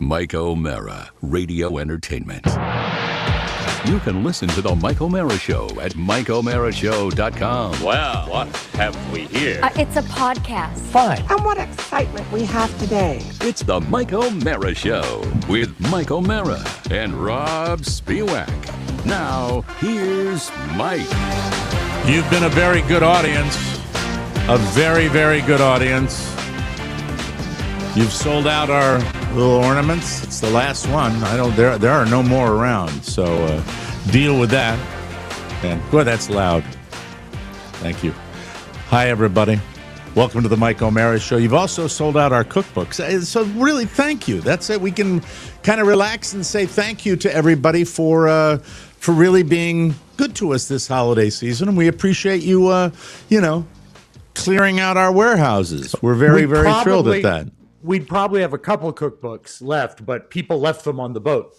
Mike O'Mara, Radio Entertainment. You can listen to The Mike O'Mara Show at MikeO'MaraShow.com. Well, what have we here? It's a podcast. Fine. And what excitement we have today. It's The Mike O'Mara Show with Mike O'Mara and Robb Spiewak. Now, here's Mike. You've been a very good audience. A very, very good audience. You've sold out our little ornaments. It's the last one. There are no more around. So deal with that. And boy, that's loud. Thank you. Hi, everybody. Welcome to the Mike O'Mara Show. You've also sold out our cookbooks. So really, thank you. That's it. We can kind of relax and say thank you to everybody for really being good to us this holiday season. And we appreciate you, clearing out our warehouses. We're very, very thrilled at that. We'd probably have a couple cookbooks left, but people left them on the boat.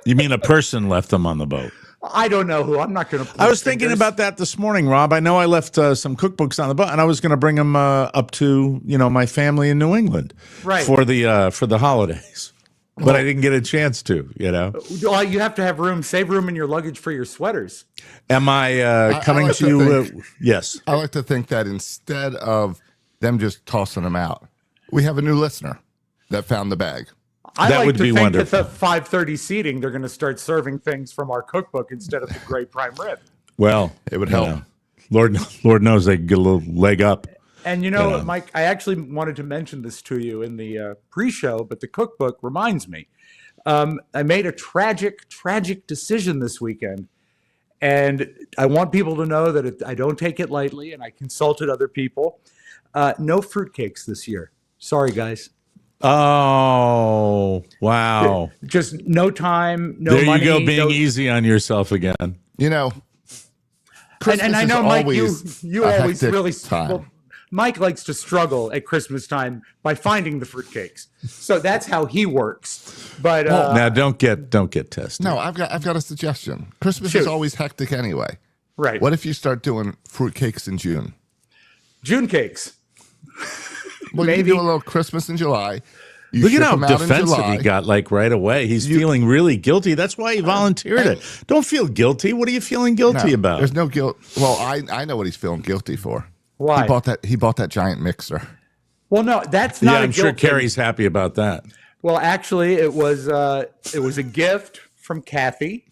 You mean a person left them on the boat? I don't know who. I'm not going to. I was thinking about that this morning, Rob. I know I left some cookbooks on the boat, and I was going to bring them up to my family in New England for the holidays. But I didn't get a chance to, Well, you have to have room. Save room in your luggage for your sweaters. Am I coming to you? Yes. I like to think that instead of them just tossing them out, we have a new listener that found the bag. That would be wonderful. At the 5:30 seating, they're going to start serving things from our cookbook instead of the great prime rib. Well, it would help. Lord knows they can get a little leg up. And Mike, I actually wanted to mention this to you in the pre-show, but the cookbook reminds me. I made a tragic decision this weekend, and I want people to know that I don't take it lightly, and I consulted other people. No fruitcakes this year. Sorry, guys. Oh, wow. Just no time, no money. There you go, being easy on yourself again. Christmas and I know, Mike, you always really time. Well, Mike likes to struggle at Christmas time by finding the fruitcakes, so that's how he works. But now, don't get tested. No, I've got a suggestion. Christmas is always hectic anyway. Right. What if you start doing fruitcakes in June? June cakes. Well, maybe you do a little Christmas in July. Look at how defensive he got, right away. He's feeling really guilty. That's why he volunteered it. Don't feel guilty. What are you feeling guilty about? There's no guilt. Well, I know what he's feeling guilty for. Why? He bought that giant mixer. Well, no, that's not. I'm sure Carrie's happy about that. Well, actually, it was a gift from Kathy,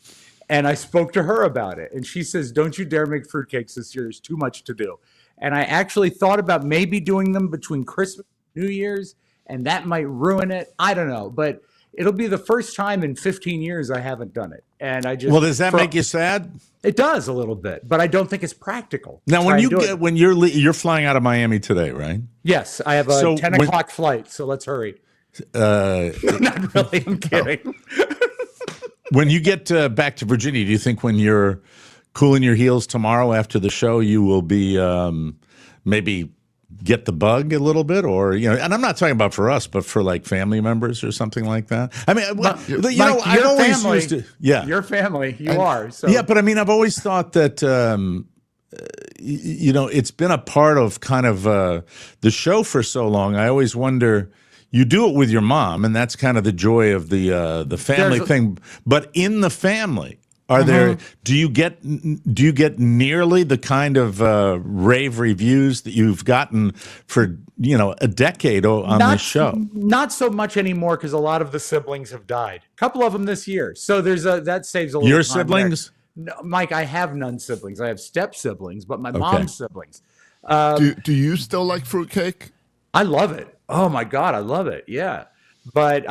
and I spoke to her about it, and she says, "Don't you dare make fruitcakes this year. There's too much to do." And I actually thought about maybe doing them between Christmas and New Year's, and that might ruin it. I don't know, but it'll be the first time in 15 years I haven't done it. And I just does that make you sad? It does a little bit, but I don't think it's practical. Now, when you're flying out of Miami today, right? Yes, I have a 10 o'clock flight, so let's hurry. Not really. I'm kidding. When you get back to Virginia, do you think when you're cooling your heels tomorrow after the show, you will be maybe get the bug a little bit, or and I'm not talking about for us, but for family members or something like that. I mean, I've always used to, your family, are. So. Yeah, but I mean, I've always thought that it's been a part of kind of the show for so long. I always wonder. You do it with your mom, and that's kind of the joy of the family thing. But in the family. Are there? Do you get nearly the kind of rave reviews that you've gotten for a decade on this show? Not so much anymore because a lot of the siblings have died. A couple of them this year, so that saves a little. Your time siblings? No, Mike, I have none siblings. I have step siblings, but my mom's siblings. Do you still like fruitcake? I love it. Oh my God, I love it. Yeah. But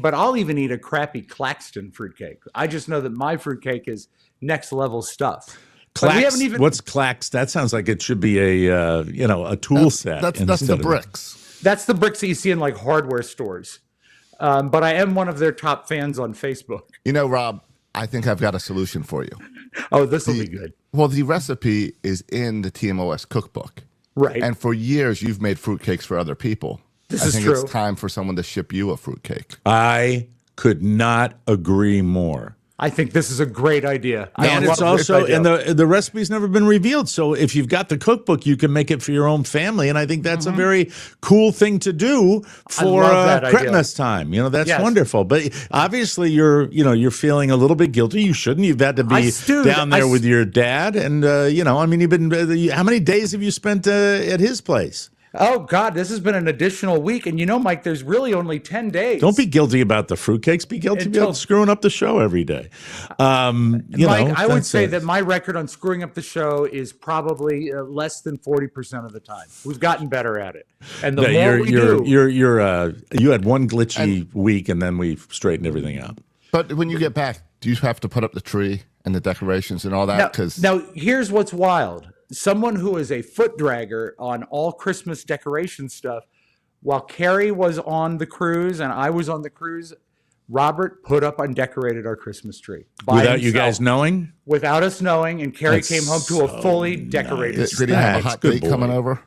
but I'll even eat a crappy Claxton fruitcake. I just know that my fruitcake is next level stuff. What's Clax? That sounds like it should be a tool set. That's the bricks. That's the bricks that you see in hardware stores. But I am one of their top fans on Facebook. Rob, I think I've got a solution for you. Oh, this will be good. Well, the recipe is in the TMOS cookbook. Right. And for years, you've made fruitcakes for other people. I think it's time for someone to ship you a fruitcake. I could not agree more. I think this is a great idea. And it's also, and the recipe's never been revealed. So if you've got the cookbook, you can make it for your own family. And I think that's a very cool thing to do for Christmas time. You know, that's wonderful. But obviously you're feeling a little bit guilty. You shouldn't. You've had to be down there with your dad. And, I mean, you've been, how many days have you spent at his place? Oh, God, this has been an additional week. And Mike, there's really only 10 days. Don't be guilty about the fruitcakes. Be guilty about screwing up the show every day. Mike, I would say that my record on screwing up the show is probably less than 40% of the time. We've gotten better at it. And the more we do. You had one glitchy week, and then we straightened everything out. But when you get back, do you have to put up the tree and the decorations and all that? Now, here's what's wild. Someone who is a foot dragger on all Christmas decoration stuff, while Carrie was on the cruise and I was on the cruise, Robert put up and decorated our Christmas tree. Without you guys knowing? Without us knowing, and Carrie came home to a fully decorated Did he have a hot date coming over?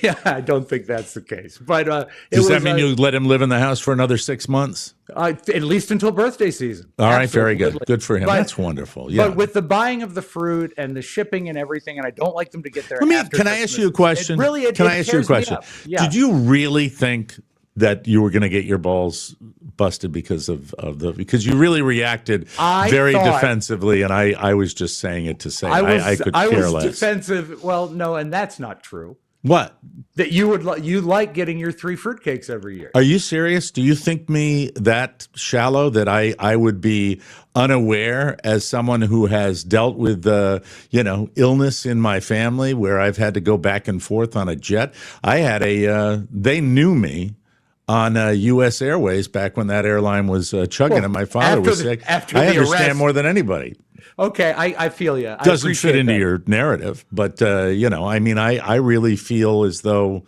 Yeah, I don't think that's the case. But does that mean you let him live in the house for another 6 months? At least until birthday season. All right, very good. Good for him. That's wonderful. Yeah. But with the buying of the fruit and the shipping and everything, and I don't like them to get there. Can I ask you a question? Can I ask you a question? Yeah. Did you really think that you were going to get your balls busted because because you really reacted very defensively, and I was just saying it to say I could care less. Defensive. Well, no, and that's not true. What? That you like getting your 3 fruitcakes every year. Are you serious? Do you think me that shallow that I would be unaware as someone who has dealt with illness in my family where I've had to go back and forth on a jet? I had they knew me on U.S. Airways back when that airline was chugging and my father was sick. I understand more than anybody. Okay, I feel you. Doesn't fit into your narrative, but I mean, I really feel as though,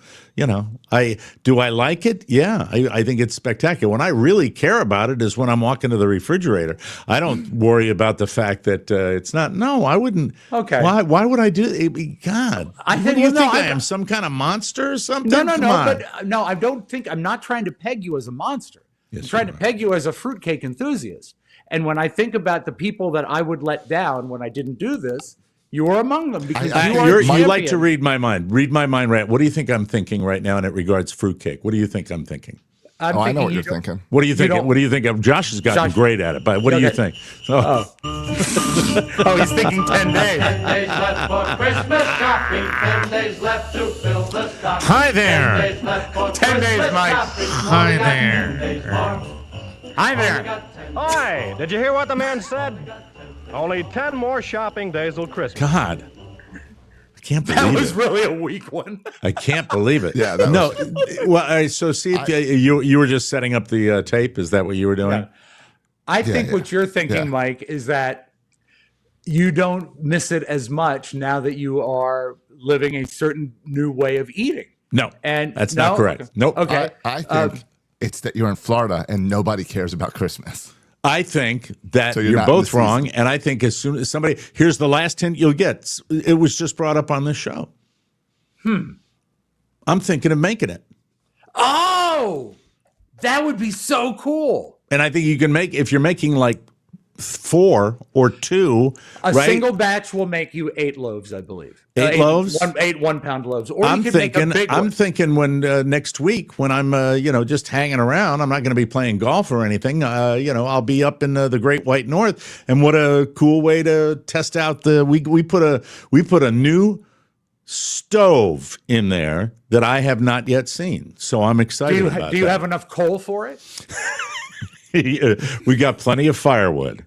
I like it? Yeah, I think it's spectacular. When I really care about it is when I'm walking to the refrigerator. I don't worry about the fact that it's not. No, I wouldn't. Okay. Why would I do it? God, I am some kind of monster or something? No. But no, I don't think. I'm not trying to peg you as a monster. Yes, I'm trying to peg you as a fruitcake enthusiast. And when I think about the people that I would let down when I didn't do this, you are among them because you like to read my mind. Read my mind, right? What do you think I'm thinking right now in it regards fruitcake? What do you think I'm thinking? I know what you're thinking. What do you think? What do you think? Josh has gotten great at it, but what do you think? Oh, he's thinking 10 days. 10 days left for Christmas shopping. 10 days left to fill the stocking. Hi there. 10 days, Mike. Hi there. Hi there. Hi, did you hear what the man said? Only 10 more shopping days till Christmas. God, I can't believe it. That was really a weak one. I can't believe it. Yeah. Well, so see, you were just setting up the tape. Is that what you were doing? Yeah. I think what you're thinking, Mike, is that you don't miss it as much now that you are living a certain new way of eating. No, and that's not correct. Okay. Nope. Okay. I think it's that you're in Florida and nobody cares about Christmas. I think that you're both wrong, and I think as soon as somebody here's the last hint you'll get. It was just brought up on this show. I'm thinking of making it. Oh, that would be so cool. And I think you can make if you're making like 4 or 2. A single batch will make you 8 loaves, I believe. 8 loaves? 8 1-pound loaves. Or I'm thinking when next week when I'm just hanging around, I'm not going to be playing golf or anything. I'll be up in the Great White North, and what a cool way to test out we put a new stove in there that I have not yet seen. So I'm excited about that. Do you have enough coal for it? We got plenty of firewood.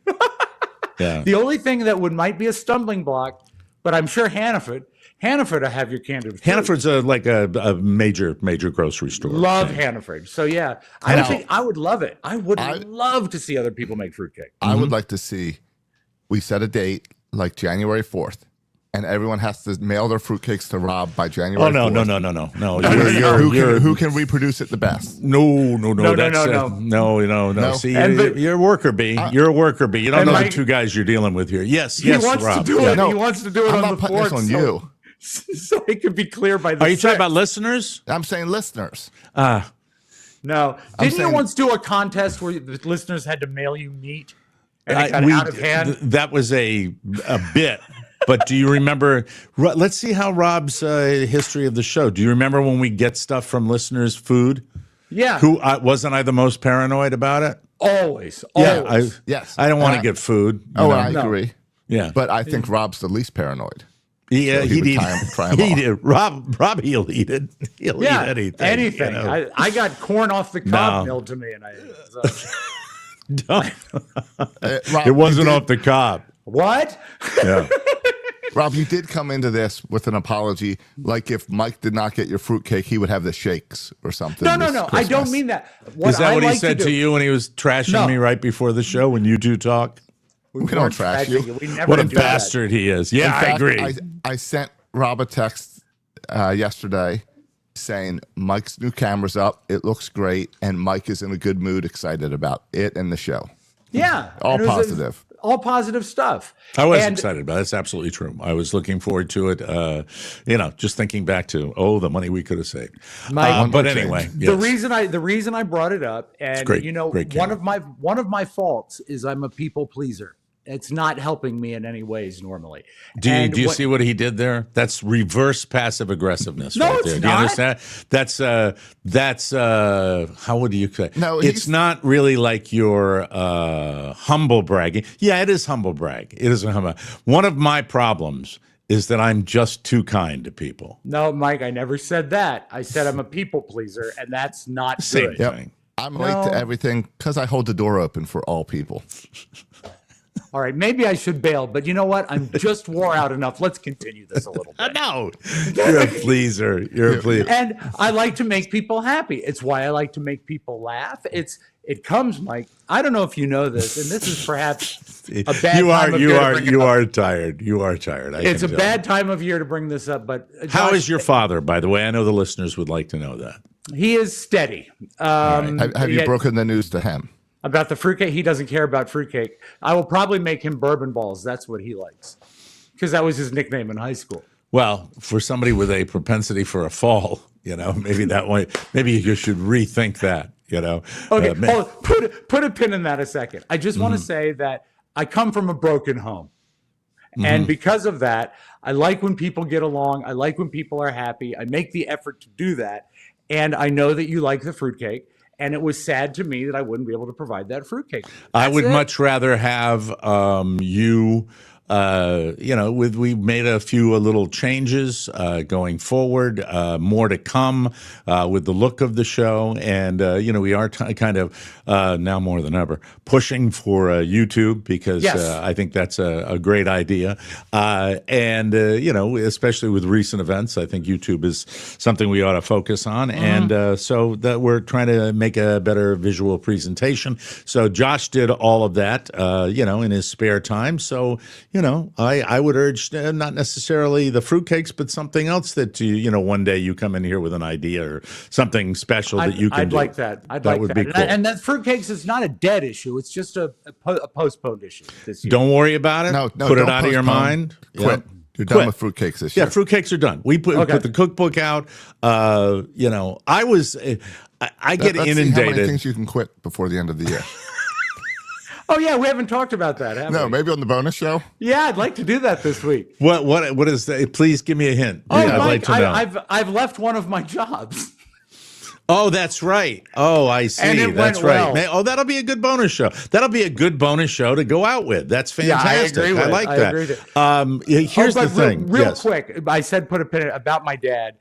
Yeah. The only thing that might be a stumbling block, but I'm sure Hannaford will have your candid fruit. Hannaford's like a major grocery store. Love Hannaford. So yeah, I would love it. I would love to see other people make fruitcake. I would like to see. We set a date like January 4th. And everyone has to mail their fruitcakes to Robb by January 4th. No. Who can reproduce it the best? No. See, you're a worker bee. You're a worker bee. You don't know the 2 guys you're dealing with here. Yes, Robb. He wants to do it I'm on not the putting board. This on you. So it could be clear by the Are you talking about listeners? I'm saying listeners. No. Didn't you once do a contest where the listeners had to mail you meat? And it got out of hand. That was a bit. But do you remember? Let's see how Rob's history of the show. Do you remember when we get stuff from listeners' food? Yeah. Wasn't I the most paranoid about it? Always. Yeah. Yes. I don't want to get food. I agree. Yeah. But I think Rob's the least paranoid. Yeah, so he'd eat. try 'em all. Did. Rob, he'll eat it. He'll eat anything. Anything. You know? I got corn off the cob milled to me, and I. Rob, it wasn't off the cob. What? Yeah. Rob, you did come into this with an apology, like if Mike did not get your fruitcake, he would have the shakes or something. No. I Christmas. don't mean that. Is that what he said to you when he was trashing me right before the show when you two talk? We don't trash you. We never What a do bastard he is. Yeah, In fact, I agree. I sent Rob a text yesterday saying Mike's new camera's up. It looks great. And Mike is in a good mood, excited about it and the show. Yeah. All And it was positive. all positive stuff. I was And- excited about it. That's absolutely true. I was looking forward to it. Just thinking back to the money we could have saved. Mike, But anyway, the yes. reason I brought it up, and great. you know, Great one camera. of my faults is I'm a people pleaser. It's not helping me in any ways normally. Do you what- see what he did there? That's reverse passive aggressiveness. No, right it's there. Do you not. understand? That's how would you say? No, it's not really like your humble bragging. Yeah, it is humble brag. It is a humble. One of my problems is that I'm just too kind to people. No, Mike, I never said that. I said I'm a people pleaser, and that's not Same good. Yep. thing. I'm late to everything because I hold the door open for all people. All right, maybe I should bail, but you know what? I'm just wore out enough. Let's continue this a little bit. No, you're a pleaser. You're a pleaser. And I like to make people happy. It's why I like to make people laugh. It comes, Mike. I don't know if you know this, and this is perhaps a bad time of year to bring it up. You are tired. You are tired. It's a bad time of year to bring this up, but How Josh, is your father, by the way? I know the listeners would like to know that. He is steady. Have you broken the news to him? About the fruitcake? He doesn't care about fruitcake. I will probably make him bourbon balls. That's what he likes, because that was his nickname in high school. Well, for somebody with a propensity for a fall, maybe that way. Maybe you should rethink that. Okay, put a pin in that a second. I just want to say that I come from a broken home. And because of that, I like when people get along. I like when people are happy. I make the effort to do that. And I know that you like the fruitcake. And it was sad to me that I wouldn't be able to provide that fruitcake. I would much rather have you. We made a few little changes going forward, more to come with the look of the show. And, we are kind of now more than ever pushing for YouTube because I think that's a great idea. Especially with recent events, I think YouTube is something we ought to focus on. And so that we're trying to make a better visual presentation. So Josh did all of that, in his spare time. So, I would urge not necessarily the fruitcakes, but something else that one day you come in here with an idea or something special that you can I'd do. like that. That would be cool. And that fruitcakes is not a dead issue. It's just a postponed issue this year. Don't worry about it. No, put it don't out of your postpone. mind. Quit. Yeah. You're done with fruitcakes this year. Yeah, fruitcakes are done. We put the cookbook out. I get Let's see how many inundated. things you can quit before the end of the year. Oh, yeah, we haven't talked about that, have No, we? maybe on the bonus show. Yeah, I'd like to do that this week. What is that? Please give me a hint. Oh, I'd Mike, like to know. I've left one of my jobs. Oh, that's right. Oh, I see. And it That's went right. well. Oh, that'll be a good bonus show. That'll be a good bonus show to go out with. That's fantastic. Yeah, I agree with like it. that. I agree with it. Here's the thing. Real Yes. quick, I said put a pin in it about my dad.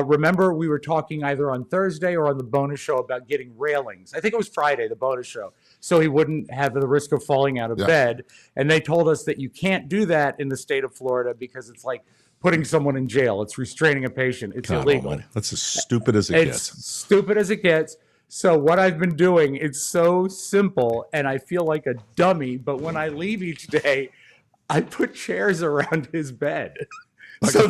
Remember, we were talking either on Thursday or on the bonus show about getting railings. I think it was Friday, the bonus show, so he wouldn't have the risk of falling out of bed. And they told us that you can't do that in the state of Florida because it's like putting someone in jail. It's restraining a patient. It's God illegal. almighty. That's as stupid as it It's gets. stupid as it gets. So what I've been doing, it's so simple, and I feel like a dummy. But when I leave each day, I put chairs around his bed. Like So a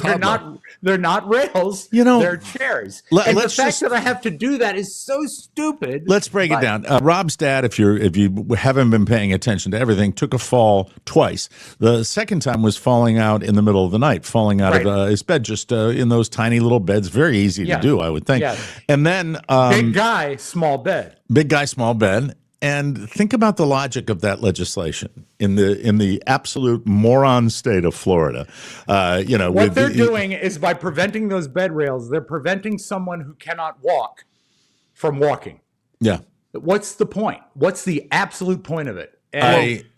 they're not rails. They're chairs. And the let's fact just- that I have to do that is so stupid. Let's break it down. Rob's dad, if you haven't been paying attention to everything, took a fall twice. The second time was falling out in the middle of the night, falling out of his bed, just in those tiny little beds. Very easy to do, I would think. Yeah. And then Big guy, small bed. big guy, small bed. And think about the logic of that legislation in the absolute moron state of Florida. What they're doing is by preventing those bed rails, they're preventing someone who cannot walk from walking. Yeah. What's the point? What's the absolute point of it?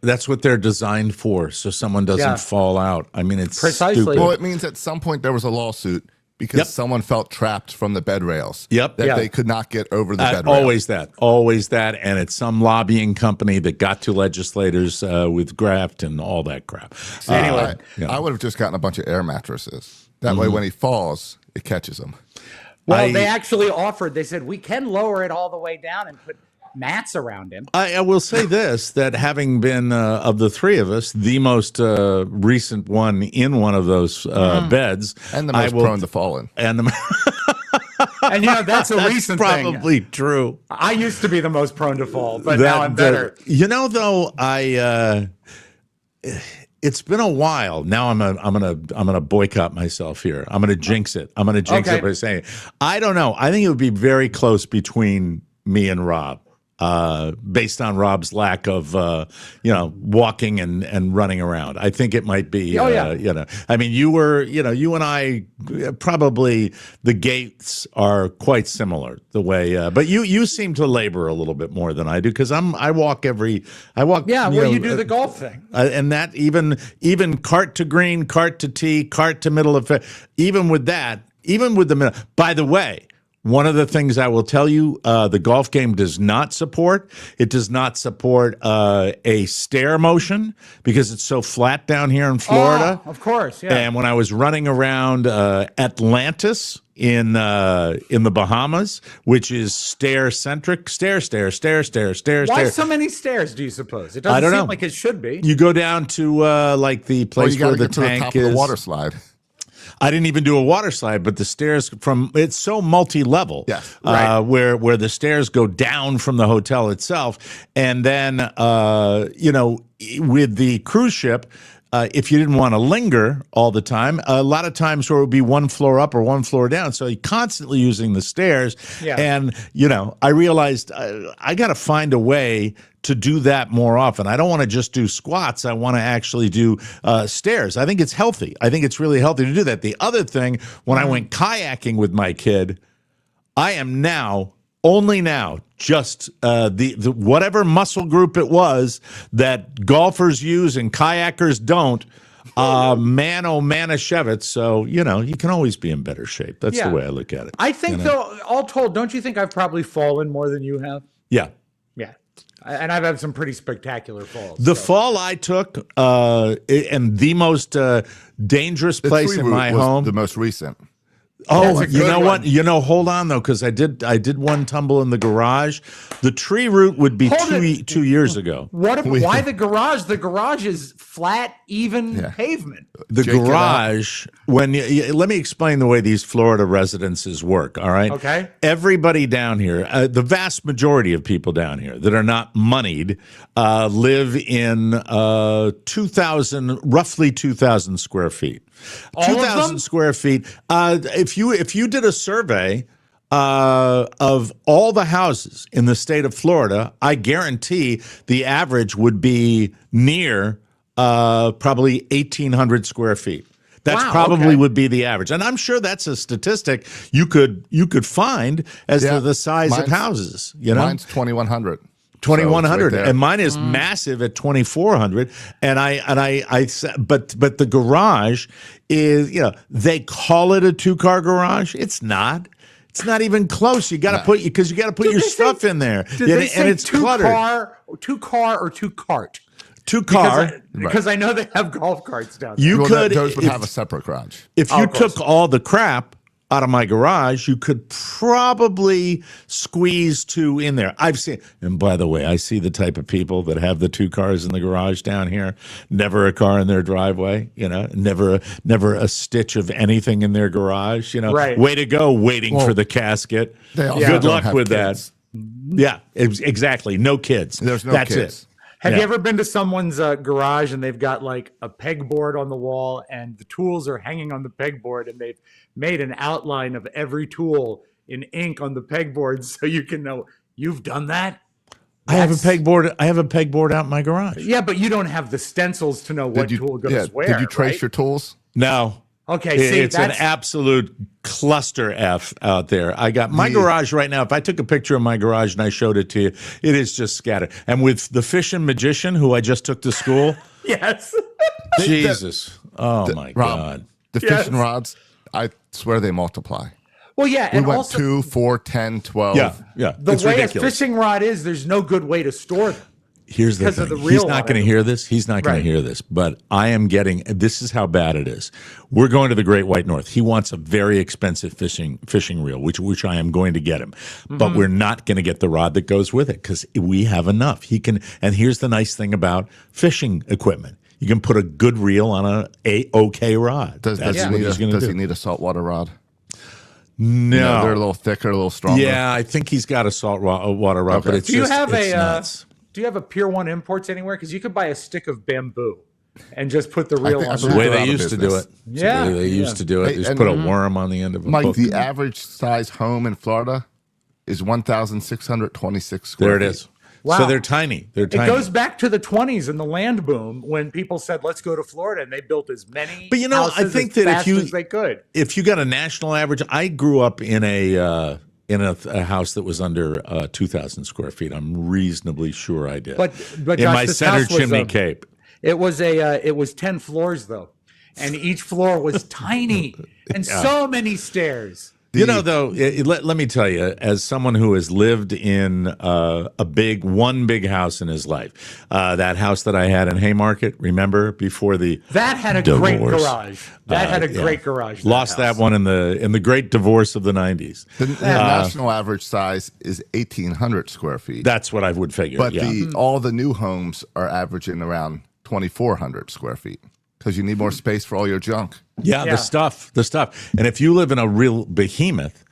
That's what they're designed for, so someone doesn't fall out. I mean, it's Precisely. stupid. Well, it means at some point there was a lawsuit because someone felt trapped from the bed rails. Yep. That they could not get over the bed rails. Always that. And it's some lobbying company that got to legislators with graft and all that crap. Anyway, I would have just gotten a bunch of air mattresses. That way, when he falls, it catches him. Well, they actually offered, they said, we can lower it all the way down and put mats around him. I will say this, that having been, of the three of us, the most recent one in one of those beds. And the most prone to falling. And And that's a recent thing. Probably true. I used to be the most prone to fall, but now I'm better. Though, it's been a while. Now I'm gonna boycott myself here. I'm gonna jinx it. I'm gonna jinx it by saying, I don't know. I think it would be very close between me and Robb. Based on Robb's lack of, walking and running around. I think it might be, I mean, you and I, probably the gaits are quite similar the way, but you seem to labor a little bit more than I do because I walk. Yeah, you do the golf thing. And that even cart to green, cart to tee, cart to middle of, even with the middle, by the way, one of the things I will tell you, the golf game does not support. It does not support a stair motion because it's so flat down here in Florida. Oh, of course, yeah. And when I was running around Atlantis in the Bahamas, which is stair-centric, stair. Why so many stairs, do you suppose? It doesn't seem like it should be. You go down to like the place where the tank to the top of the water slide. I didn't even do a water slide, but the stairs it's so multi-level, where the stairs go down from the hotel itself, and then with the cruise ship. If you didn't want to linger all the time, a lot of times where it would be one floor up or one floor down. So you're constantly using the stairs. Yeah. And, I realized I got to find a way to do that more often. I don't want to just do squats. I want to actually do stairs. I think it's healthy. I think it's really healthy to do that. The other thing, when I went kayaking with my kid, I am only now, just the whatever muscle group it was that golfers use and kayakers don't, Manischewitz. So, you can always be in better shape. That's the way I look at it. I think, though, all told, don't you think I've probably fallen more than you have? Yeah. Yeah. And I've had some pretty spectacular falls. The fall I took, and the most dangerous place in my home. The most recent. Oh, you know what? Hold on though, because I did one tumble in the garage. The tree root would be 2 years ago. Why the garage? The garage is flat, even pavement. The garage. Let me explain the way these Florida residences work. All right. Okay. Everybody down here, the vast majority of people down here that are not moneyed, live in roughly 2,000 square feet. 2,000 square feet. If you did a survey of all the houses in the state of Florida, I guarantee the average would be near probably 1,800 square feet. That's probably would be the average, and I'm sure that's a statistic you could find as to the size of houses. Mine's 2,100. 2,100, and mine is massive at 2,400. But the garage is, they call it a 2-car garage. It's not. It's not even close. You got to put your stuff in there, and it's cluttered. 2-car or 2-cart? 2-car, because I know they have golf carts down there. Those would have a separate garage. If you took all the crap out of my garage, you could probably squeeze 2 in there. I've seen, and by the way, I see the type of people that have the 2 cars in the garage down here, never a car in their driveway, never a stitch of anything in their garage, Right. Way to go, waiting for the casket. Good luck with that. Yeah, exactly. No kids. There's no That's kids. it. Have you ever been to someone's garage and they've got like a pegboard on the wall and the tools are hanging on the pegboard and they've made an outline of every tool in ink on the pegboard so you can know you've done that? I have a pegboard. I have a pegboard out in my garage. Yeah, but you don't have the stencils to know what tool goes where. Did you trace right? your tools? No. Okay, see, it's an absolute cluster F out there. I got my garage right now. If I took a picture of my garage and I showed it to you, it is just scattered. And with the fishing magician who I just took to school, yes, Jesus, my Rob, God, the fishing rods, I swear they multiply. Well, yeah, We and went also 2, 4, 10, 12. yeah. the It's way ridiculous. a fishing rod is, there's no good way to store them. Here's the because of thing. the reel He's not on going to it. hear this. He's not going Right. to hear this. But I am getting. This is how bad it is. We're going to the Great White North. He wants a very expensive fishing reel, which I am going to get him. But we're not going to get the rod that goes with it because we have enough. He can. And here's the nice thing about fishing equipment: you can put a good reel on a okay rod. Does That's he what he's going to do. he need a saltwater rod? No, You know, they're a little thicker, a little stronger. Yeah, I think he's got a water rod, but Okay. it's Do you just have it's a nuts. Do you have a Pier 1 Imports anywhere? Because you could buy a stick of bamboo and just put the reel think I on. believe The way they're they out of used to do it. business. It's Yeah, the way they used to do it. Hey, Just and- put a worm on the end of a Mike, hook. the average size home in Florida is 1,626 square There it feet. is. Wow. So they're tiny. They're It tiny. goes back to the 20s and the land boom when people said, "Let's go to Florida," and they built as many. But you know, I houses think as that if fast you- as they could. If you got a national average, I grew up in a house that was under 2,000 square feet. I'm reasonably sure I did. But in Josh, my this center house was, chimney cape. It was it was 10 floors though, and each floor was tiny and so many stairs. You know, though, let me tell you, as someone who has lived in one big house in his life, that house that I had in Haymarket, remember before the That had a divorce. great garage. That had a Yeah. great garage. Lost that house. one in the great divorce of the 90s. The national average size is 1,800 square feet. That's what I would figure. But yeah. all the new homes are averaging around 2,400 square feet because you need more space for all your junk. Yeah, Yeah. the stuff. And if you live in a real behemoth,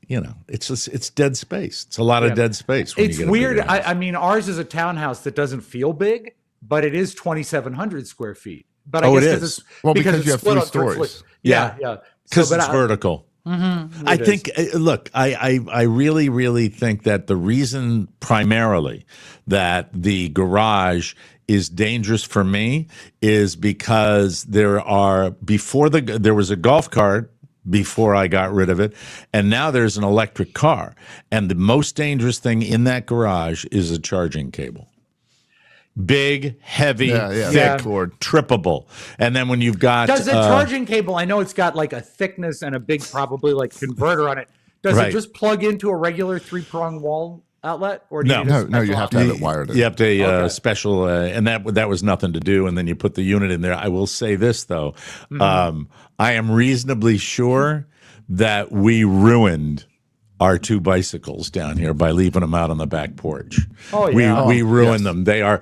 it's dead space. It's a lot of dead space. When It's you get a weird. bigger house. I mean, ours is a townhouse that doesn't feel big, but it is 2,700 square feet. But I Oh, guess it 'cause is. it's Well, because it's you have split 3 on three stories. floors. Yeah, yeah. because but it's vertical. I it think. Look, I really, really think that the reason primarily that the garage is dangerous for me is because there was a golf cart before I got rid of it, and now there's an electric car, and the most dangerous thing in that garage is a charging cable. Big, heavy, thick, Yeah. Cord. trippable, and then when you've got Does the charging cable? I know it's got like a thickness and a big, probably like converter on it. Does Right. it just plug into a regular 3-prong wall outlet, or do No. you need a No, you special have to outlet? have it wired in. You have to Okay. special, and that was nothing to do. And then you put the unit in there. I will say this though, I am reasonably sure that we ruined our 2 bicycles down here by leaving them out on the back porch. Oh, yeah. we ruined them. They are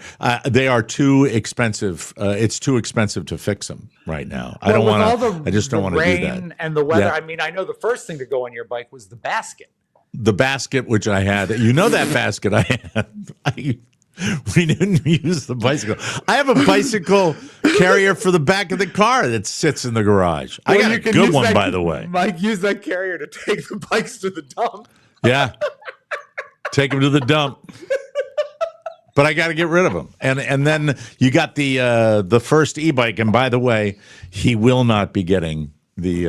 too expensive. It's too expensive to fix them right now. I don't Well, with want all to. I just don't the want to do that. rain and the weather. Yeah. I mean, I know the first thing to go on your bike was the basket. The basket, which I had, that basket I had. We didn't use the bicycle. I have a bicycle carrier for the back of the car that sits in the garage. I Well, got you a can good use one, that- by the way. Mike, use that carrier to take the bikes to the dump. Yeah, take them to the dump. But I got to get rid of them. And then you got the first e-bike. And by the way, he will not be getting the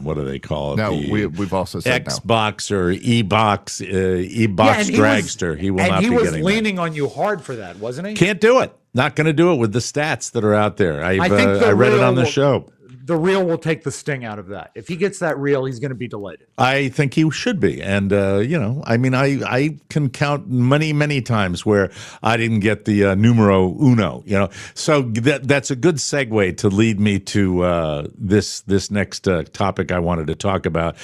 what do they call it? No, The we've also said no. Xbox or e-box and dragster. He will not be And he was getting that. leaning on you hard for that, wasn't he? Can't do it. Not going to do it with the stats that are out there. I think I read it reel on the will- show. The reel will take the sting out of that. If he gets that reel, he's going to be delighted. I think he should be. And, I mean, I can count many, many times where I didn't get the numero uno, So that's a good segue to lead me to this next topic I wanted to talk about,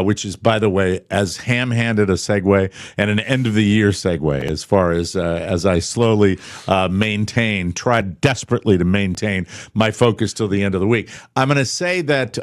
which is, by the way, as ham-handed a segue and an end-of-the-year segue as far as I slowly try desperately to maintain my focus till the end of the week. I'm going to say that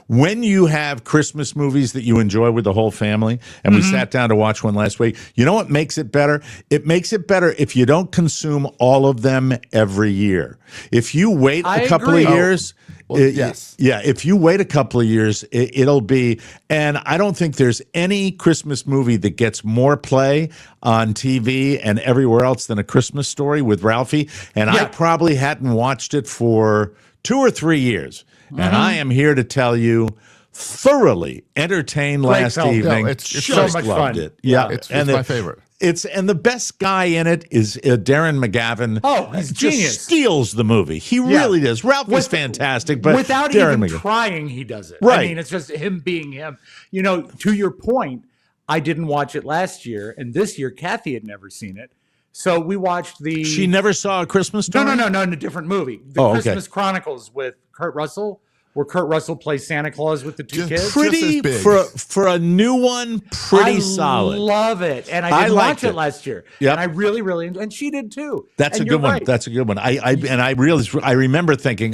when you have Christmas movies that you enjoy with the whole family, and we sat down to watch one last week, you know what makes it better? It makes it better if you don't consume all of them every year. If you wait a couple of years, yes. Yeah, if you wait a couple of years, it'll be, and I don't think there's any Christmas movie that gets more play on TV and everywhere else than A Christmas Story with Ralphie, and I probably hadn't watched it for 2 or 3 years, and I am here to tell you, thoroughly entertained last evening. No, it's so much loved fun. it. Yeah, It's my favorite. And the best guy in it is Darren McGavin. Oh, he's just genius. steals the movie. He really does. Ralph was fantastic, but without Darren even McGavin. trying, he does it. Right. I mean, it's just him being him. You know, to your point, I didn't watch it last year, and this year Kathy had never seen it. So we watched the. She never saw A Christmas Story? No, in a different movie. The Christmas Chronicles with Kurt Russell, where Kurt Russell plays Santa Claus with the two kids. Pretty big. for a new one, pretty solid. I love it, and I didn't watch liked it last year. Yep. And I really, and she did too. That's And a you're good one. right. That's a good one. I remember thinking,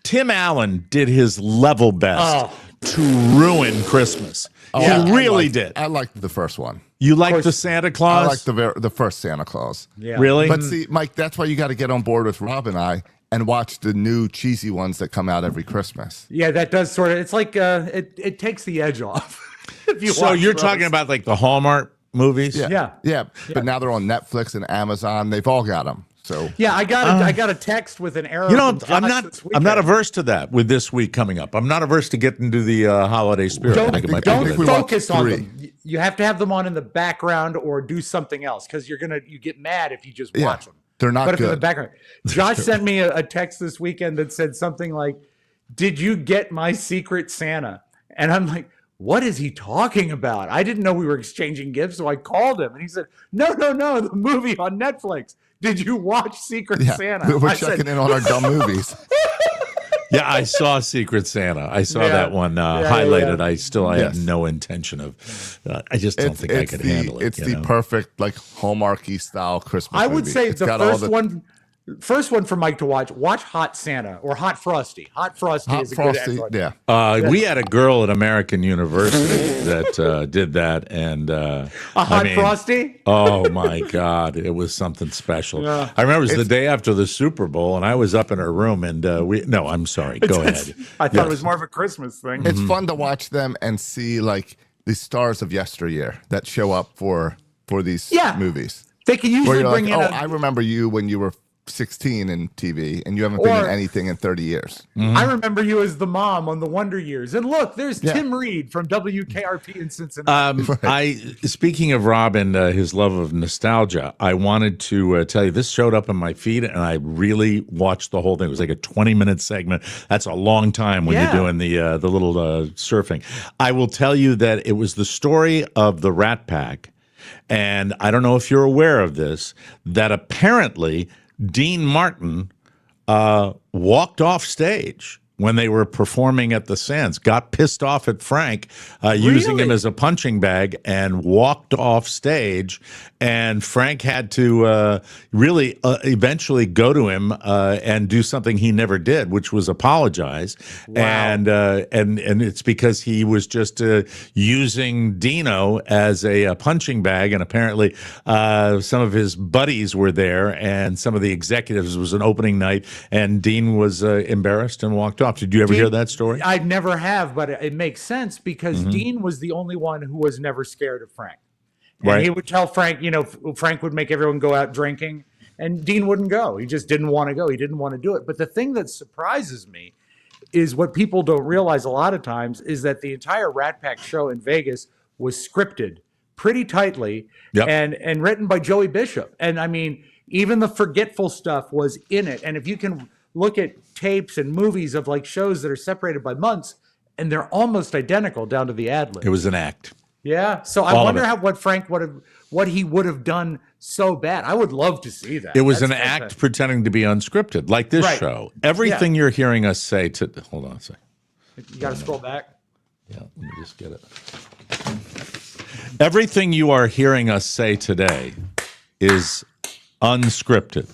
Tim Allen did his level best to ruin Christmas. He really did. I liked the first one. You liked the Santa Claus? I liked the first Santa Claus. Yeah. Really? But see, Mike, that's why you got to get on board with Rob and I and watch the new cheesy ones that come out every Christmas. Yeah, that does sort of. It's like it takes the edge off. If you So watch you're those. talking about like the Hallmark movies? Yeah. But now they're on Netflix and Amazon. They've all got them. So Yeah, I got a text with an arrow. You know, from Josh this I'm weekend. not averse to that with this week coming up. I'm not averse to getting into the holiday spirit. I think it might be Don't good. we focus watched on 3. them. You have to have them on in the background or do something else because you get mad if you just watch them. They're not Put them in the good. background. Josh sent me a text this weekend that said something like, "Did you get my Secret Santa?" And I'm like, what is he talking about? I didn't know we were exchanging gifts, so I called him and he said, No, the movie on Netflix. Did you watch Secret Santa? We're I checking said, in on our dumb movies. Yeah, I saw Secret Santa. I saw that one highlighted. I have no intention of. I just don't think I could handle it. It's the perfect like Hallmarky style Christmas. I would movie. say It's the got all first one for Mike to watch Hot Santa or Hot Frosty. Hot Frosty is a good Android. Yeah. We had a girl at American University that did that, and A Hot Frosty? Oh my God, it was something special. I remember it was the day after the Super Bowl, and I was up in her room, and No, I'm sorry. Go ahead. I thought it was more of a Christmas thing. It's fun to watch them and see like the stars of yesteryear that show up for these movies. They can Where usually you're bring like, in I remember you when you were 16 in TV and you haven't been in anything in 30 years. I remember you as the mom on the Wonder Years. And look, there's Tim Reed from WKRP in Cincinnati. Speaking of Rob and his love of nostalgia, I wanted to tell you this showed up in my feed, and I really watched the whole thing. It was like a 20-minute segment. That's a long time when you're doing the little surfing. I will tell you that it was the story of the Rat Pack, and I don't know if you're aware of this, that apparently Dean Martin walked off stage when they were performing at the Sands, got pissed off at Frank using him as a punching bag and walked off stage. And Frank had to really eventually go to him and do something he never did, which was apologize. Wow. And it's because he was just using Dino as a punching bag. And apparently some of his buddies were there and some of the executives. It was an opening night, and Dean was embarrassed and walked off. Did you ever hear that story? I never have, but it makes sense because Dean was the only one who was never scared of Frank. And he would tell Frank, Frank would make everyone go out drinking, and Dean wouldn't go. He just didn't want to go. He didn't want to do it. But the thing that surprises me is what people don't realize a lot of times is that the entire Rat Pack show in Vegas was scripted pretty tightly and written by Joey Bishop. And I mean, even the forgetful stuff was in it. And if you can look at tapes and movies of like shows that are separated by months, and they're almost identical down to the ad lib. It was an act. Yeah. So I wonder what Frank what he would have done so bad. I would love to see that. It was an act pretending to be unscripted, like this show. Everything you're hearing us say hold on a second. You got to scroll back. Yeah, let me just get it. Everything you are hearing us say today is unscripted.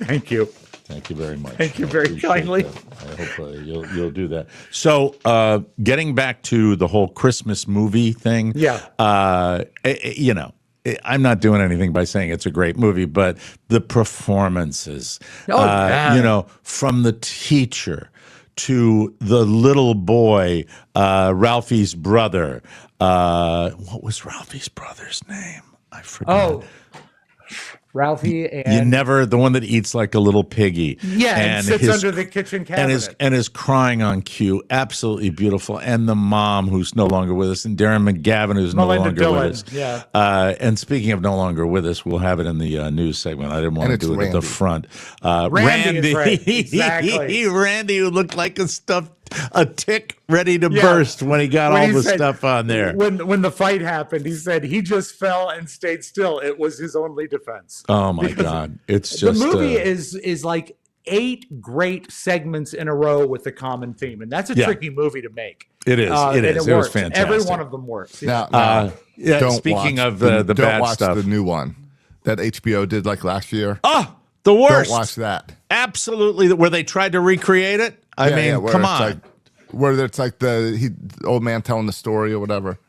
Thank you. Thank you very much. Thank you I very appreciate kindly. that. I hope you'll do that. So, getting back to the whole Christmas movie thing. Yeah. You know, I'm not doing anything by saying it's a great movie, but the performances, you know, from the teacher to the little boy, Ralphie's brother. What was Ralphie's brother's name? I forgot. Oh, Ralphie and The one that eats like a little piggy. Yeah, and sits under the kitchen cabinet. And is crying on cue. Absolutely beautiful. And the mom who's no longer with us, and Darren McGavin who's Melinda no longer Dillon, with us. yeah. And speaking of no longer with us, we'll have it in the news segment. I didn't want to do it at the front. Randy is right. Exactly. Randy, who looked like a tick ready to burst when he got all the stuff on there. When the fight happened, he said he just fell and stayed still. It was his only defense. Oh my God! It's just the movie is like 8 great segments in a row with a common theme, and that's a tricky movie to make. It is. It was fantastic. Every one of them works. Now, speaking of the don't bad watch stuff, the new one that HBO did like last year. Oh, the worst! Don't watch that. Absolutely, where they tried to recreate it. I mean, come on. Where it's like the old man telling the story or whatever.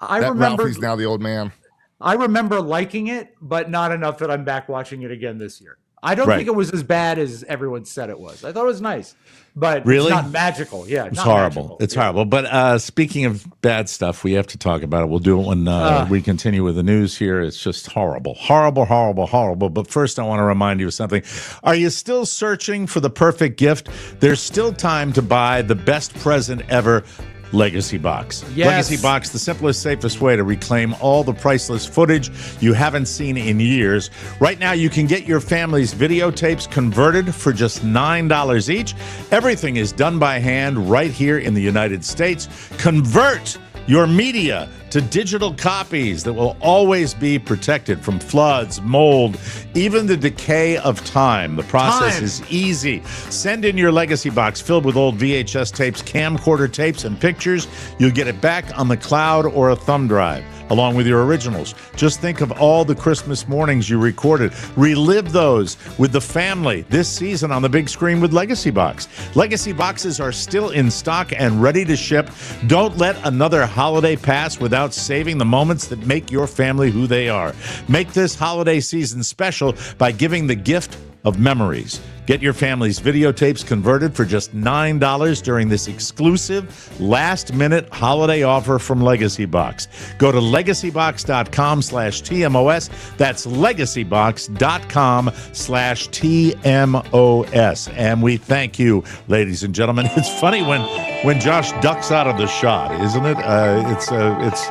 I remember Ralphie's now the old man. I remember liking it, but not enough that I'm back watching it again this year. I don't think it was as bad as everyone said it was. I thought it was nice, but really? It's not magical. Yeah, it's horrible. Magical. It's horrible. But speaking of bad stuff, we have to talk about it. We'll do it when we continue with the news here. It's just horrible, horrible, horrible, horrible. But first, I want to remind you of something. Are you still searching for the perfect gift? There's still time to buy the best present ever. Legacy Box. Yes. Legacy Box, the simplest, safest way to reclaim all the priceless footage you haven't seen in years. Right now, you can get your family's videotapes converted for just $9 each. Everything is done by hand right here in the United States. Convert your media to digital copies that will always be protected from floods, mold, even the decay of time. The process is easy. Send in your Legacy Box filled with old VHS tapes, camcorder tapes, and pictures. You'll get it back on the cloud or a thumb drive, along with your originals. Just think of all the Christmas mornings you recorded. Relive those with the family this season on the big screen with Legacy Box. Legacy Boxes are still in stock and ready to ship. Don't let another holiday pass without saving the moments that make your family who they are. Make this holiday season special by giving the gift of memories. Get your family's videotapes converted for just $9 during this exclusive last-minute holiday offer from Legacy Box. Go to legacybox.com/TMOS. That's legacybox.com/TMOS. And we thank you, ladies and gentlemen. It's funny when Josh ducks out of the shot, isn't it? It's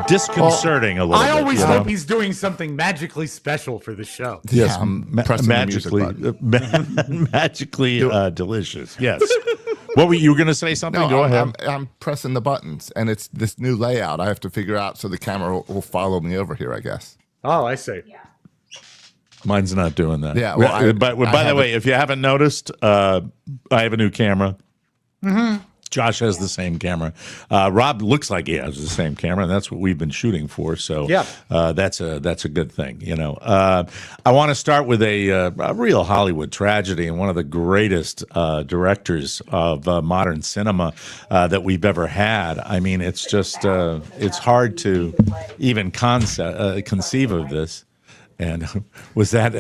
disconcerting a little bit. I always hope he's doing something magically special for the show. Yes, magically delicious. Yes. What were you going to say? Something? No, Go ahead. I'm pressing the buttons, and it's this new layout I have to figure out so the camera will follow me over here, I guess. Oh, I see. Yeah. Mine's not doing that. Yeah. Well, by the way, if you haven't noticed, I have a new camera. Mm-hmm. Josh has the same camera. Rob looks like he has the same camera, and that's what we've been shooting for. So that's a good thing. You know, I want to start with a real Hollywood tragedy and one of the greatest directors of modern cinema that we've ever had. I mean, it's just it's hard to even conceive of this. And was that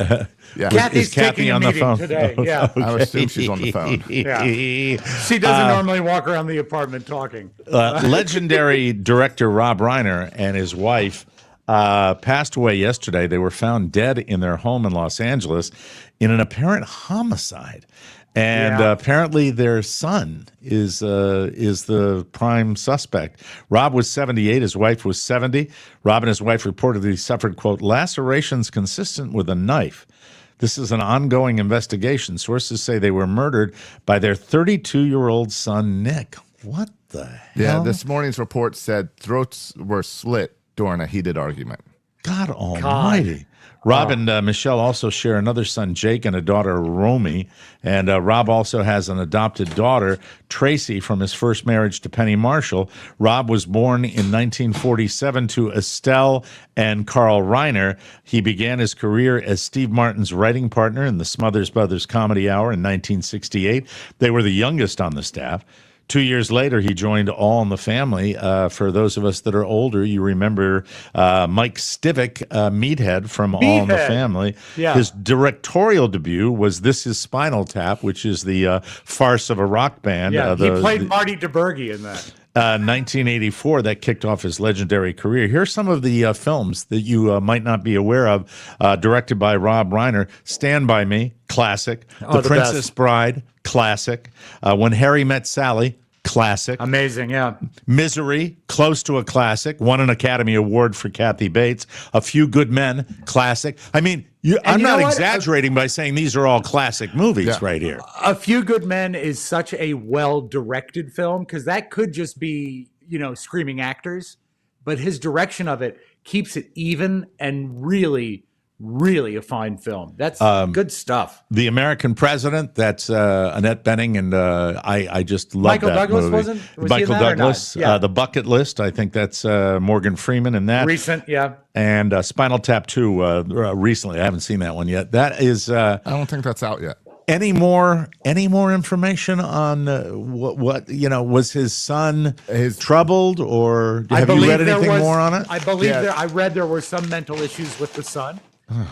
Kathy's Kathy taking on a the meeting phone today? Yeah, I assume she's on the phone. Yeah. She doesn't normally walk around the apartment talking. Legendary director Robb Reiner and his wife passed away yesterday. They were found dead in their home in Los Angeles in an apparent homicide. And apparently their son is the prime suspect. Robb was 78. His wife was 70. Robb and his wife reportedly suffered, quote, lacerations consistent with a knife. This is an ongoing investigation. Sources say they were murdered by their 32-year-old son, Nick. What the hell? Yeah, this morning's report said throats were slit during a heated argument. God almighty. Robb and Michelle also share another son, Jake, and a daughter, Romy. And Robb also has an adopted daughter, Tracy, from his first marriage to Penny Marshall. Robb was born in 1947 to Estelle and Carl Reiner. He began his career as Steve Martin's writing partner in the Smothers Brothers Comedy Hour in 1968. They were the youngest on the staff. 2 years later, he joined All in the Family. For those of us that are older, you remember Mike Stivic, Meathead from All in the Family. Yeah. His directorial debut was This Is Spinal Tap, which is the farce of a rock band. Yeah, he played Marty DeBerge in that. 1984, that kicked off his legendary career. Here's some of the films that you might not be aware of, directed by Robb Reiner. Stand By Me, classic. The Princess Bride, classic. When Harry Met Sally, classic. Amazing, yeah. Misery, close to a classic. Won an Academy Award for Kathy Bates. A Few Good Men, classic. I mean, I'm not exaggerating by saying these are all classic movies right here. A Few Good Men is such a well-directed film because that could just be, screaming actors, but his direction of it keeps it even and really, really a fine film. That's good stuff. The American President, that's Annette Bening, and I just love Michael that Douglas movie. was Michael he in that Douglas, or not? Yeah. The Bucket List, I think that's Morgan Freeman in that. Recent, yeah. And Spinal Tap 2 recently. I haven't seen that one yet. That is... I don't think that's out yet. Any more information on what was his son troubled, or have you read anything more on it? I believe I read there were some mental issues with the son.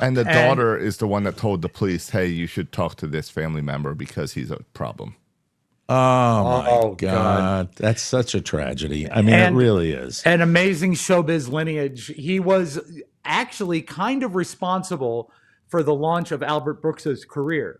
And the daughter is the one that told the police, hey, you should talk to this family member because he's a problem. Oh, my God. That's such a tragedy. I mean, it really is. An amazing showbiz lineage. He was actually kind of responsible for the launch of Albert Brooks's career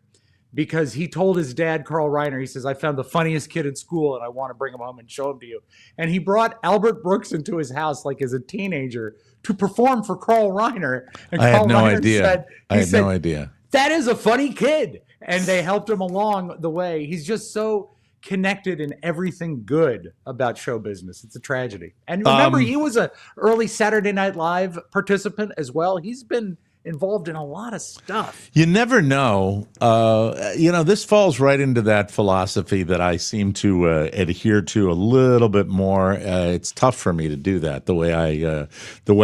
because he told his dad, Carl Reiner, he says, I found the funniest kid in school and I want to bring him home and show him to you. And he brought Albert Brooks into his house like as a teenager to perform for Carl Reiner. And I Carl had no Reiner idea. I had no idea. That is a funny kid. And they helped him along the way. He's just so connected in everything good about show business. It's a tragedy. And remember, he was an early Saturday Night Live participant as well. He's been involved in a lot of stuff. You never know. This falls right into that philosophy that I seem to adhere to a little bit more. It's tough for me to do that the way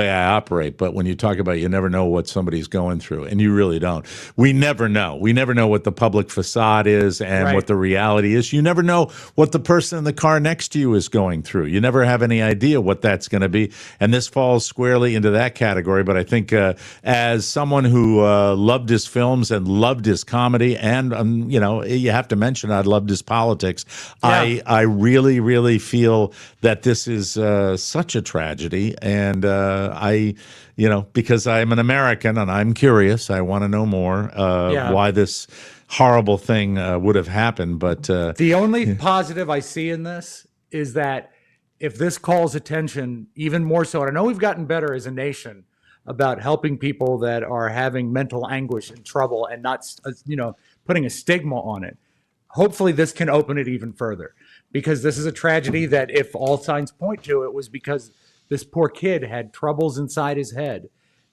I operate. But when you talk about you never know what somebody's going through, and you really don't. We never know. We never know what the public facade is and what the reality is. You never know what the person in the car next to you is going through. You never have any idea what that's going to be. And this falls squarely into that category. But I think as someone who loved his films and loved his comedy, and you have to mention I loved his politics. Yeah. I really, really feel that this is such a tragedy, and because I'm an American and I'm curious, I want to know more why this horrible thing would have happened. But the only positive I see in this is that if this calls attention even more so, and I know we've gotten better as a nation about helping people that are having mental anguish and trouble and not, putting a stigma on it. Hopefully this can open it even further, because this is a tragedy that, if all signs point to, it was because this poor kid had troubles inside his head.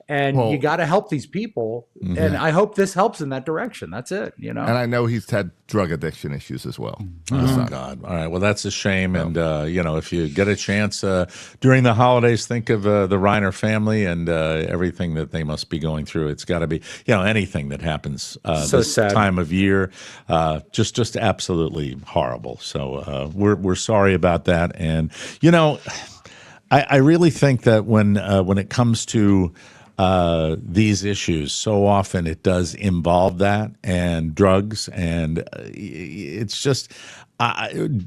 And you got to help these people. Mm-hmm. And I hope this helps in that direction. That's it, And I know he's had drug addiction issues as well. Oh, God. All right. Well, that's a shame. And, if you get a chance during the holidays, think of the Reiner family and everything that they must be going through. It's got to be, anything that happens this sad time of year, just absolutely horrible. So we're sorry about that. And, I really think that when it comes to these issues, so often it does involve that and drugs, and it's just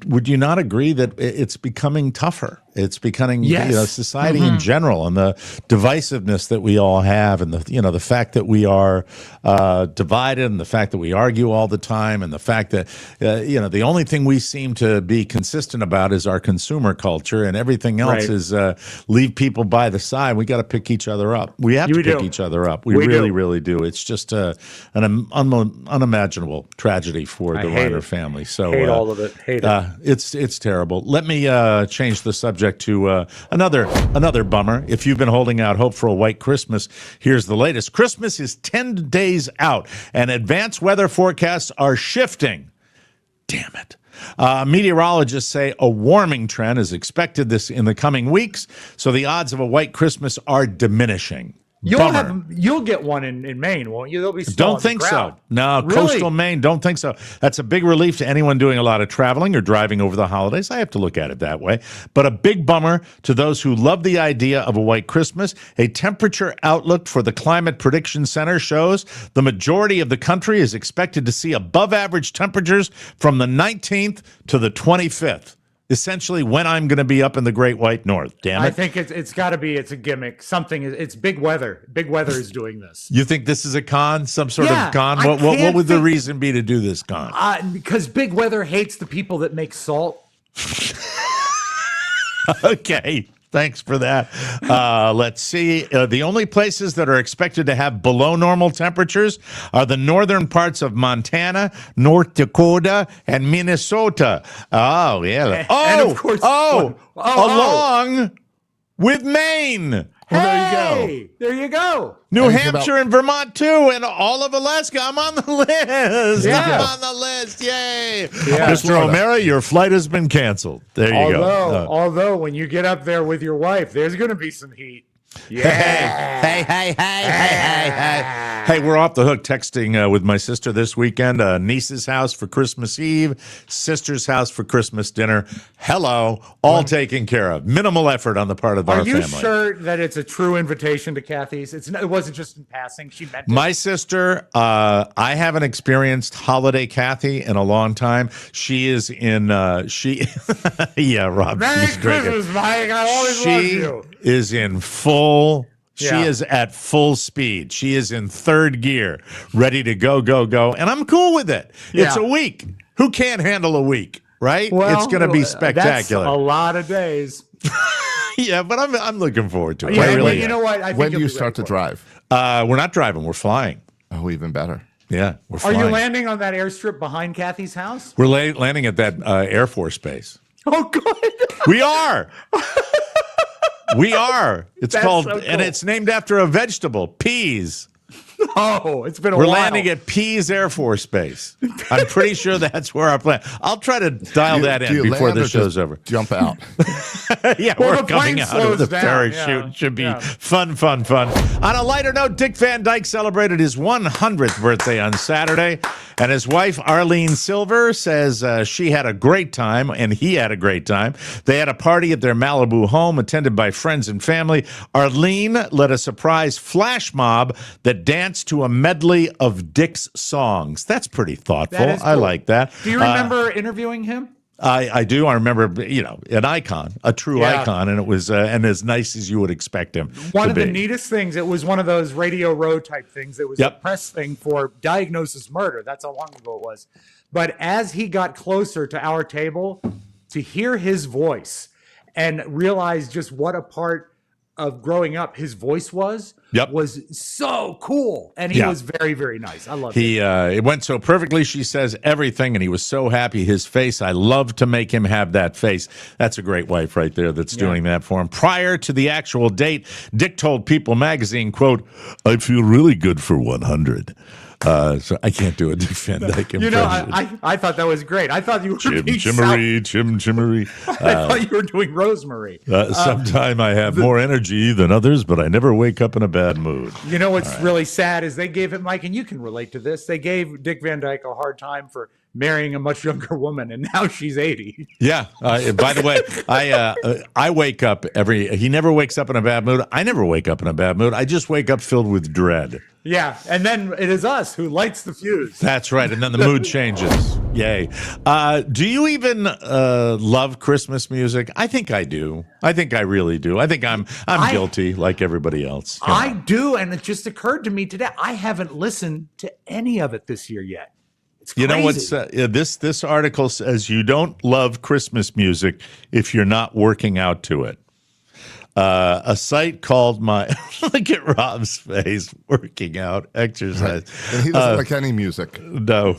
would you not agree that it's becoming tougher? It's becoming, society in general, and the divisiveness that we all have, and the fact that we are divided, and the fact that we argue all the time, and the fact that the only thing we seem to be consistent about is our consumer culture, and everything else is leave people by the side. We got to pick each other up. We have to pick each other up. We really do. It's just an unimaginable tragedy for the Reiner family. So hate all of it. it. Hate it. It's terrible. Let me change the subject to another bummer. If you've been holding out hope for a white Christmas, here's the latest. Christmas is 10 days out, and advanced weather forecasts are shifting. Damn it. Meteorologists say a warming trend is expected in the coming weeks, so the odds of a white Christmas are diminishing. You'll get one in Maine, won't you? They'll be small. Don't think so. No, Really? coastal Maine, don't think so. That's a big relief to anyone doing a lot of traveling or driving over the holidays. I have to look at it that way. But a big bummer to those who love the idea of a white Christmas. A temperature outlook for the Climate Prediction Center shows the majority of the country is expected to see above average temperatures from the 19th to the 25th. Essentially, when I'm going to be up in the Great White North. Damn it! I think it's got to be. It's a gimmick. It's big weather. Big weather is doing this. You think this is a con? Some sort of con? What would the reason be to do this con? Because big weather hates the people that make salt. Okay. Thanks for that. Let's see. The only places that are expected to have below normal temperatures are the northern parts of Montana, North Dakota, and Minnesota. Oh, yeah. And of course, along with Maine. Well, there you go. There you go. New Hampshire and Vermont, too, and all of Alaska. I'm on the list. Yeah. I'm on the list. Yay. Yeah. Mr. O'Mara, your flight has been canceled. There you go. Although, when you get up there with your wife, there's going to be some heat. Yeah. Hey, we're off the hook texting with my sister this weekend. Niece's house for Christmas Eve, sister's house for Christmas dinner. Hello, all taken care of. Minimal effort on the part of our family. Are you sure that it's a true invitation to Kathy's? It wasn't just in passing. She meant it. My sister, I haven't experienced holiday Kathy in a long time. She is in, yeah, Rob. Merry she's drinking. Christmas, Mike. I always love you. Is in she is at full speed. She is in third gear, ready to go. And I'm cool with it. Yeah. It's a week. Who can't handle a week, right? Well, it's going to be spectacular. That's a lot of days. Yeah, but I'm looking forward to it. Yeah, I really you know what? I think When do you'll you be start to ready for it. drive? We're not driving. We're flying. Oh, even better. Yeah, we're Are flying. you landing on that airstrip behind Kathy's house? We're landing at that Air Force base. Oh, good. We are. We are. It's That's called, so cool. and it's named after a vegetable, peas. Oh, it's been a We're while. landing at Pease Air Force Base. I'm pretty sure that's where our plan. I'll try to dial that Do in you before land the or show's just over. Jump out. Yeah, Well, we're the coming plane out of the slows down, parachute. yeah. It should be Yeah. fun. On a lighter note, Dick Van Dyke celebrated his 100th birthday on Saturday, and his wife, Arlene Silver, says she had a great time, and he had a great time. They had a party at their Malibu home, attended by friends and family. Arlene led a surprise flash mob that danced to a medley of Dick's songs. That's pretty thoughtful. That is I cool. like that. Do you remember interviewing him? I do. I remember, an icon, a true Yeah. icon, and it was and as nice as you would expect him One to of be. the neatest things, it was one of those Radio Row type things. It was Yep. a press thing for Diagnosis Murder. That's how long ago it was. But as he got closer to our table, to hear his voice and realize just what a part of growing up his voice was so cool. And he was very, very nice. I love it. It went so perfectly. She says everything, and he was so happy. His face, I love to make him have that face. That's a great wife right there that's doing that for him. Prior to the actual date, Dick told People magazine, quote, "I feel really good for 100. So I can't do a Dick Van Dyke impression. You know, I thought that was great. I thought you were being Chimmery. I thought you were doing Rosemary. Sometime I have more energy than others, but I never wake up in a bad mood. You know what's really sad is they gave it, Mike, and you can relate to this. They gave Dick Van Dyke a hard time for marrying a much younger woman, and now she's 80. Yeah. By the way, I wake up he never wakes up in a bad mood. I never wake up in a bad mood. I just wake up filled with dread. Yeah, and then it is us who lights the fuse. That's right, and then the mood changes. Yay. Do you even love Christmas music? I think I do. I think I really do. I think I'm guilty like everybody else. I do, and it just occurred to me today, I haven't listened to any of it this year yet. It's crazy. You know what's this article says you don't love Christmas music if you're not working out to it. A site called look at Rob's face, working out, exercise. And he doesn't like any music. No.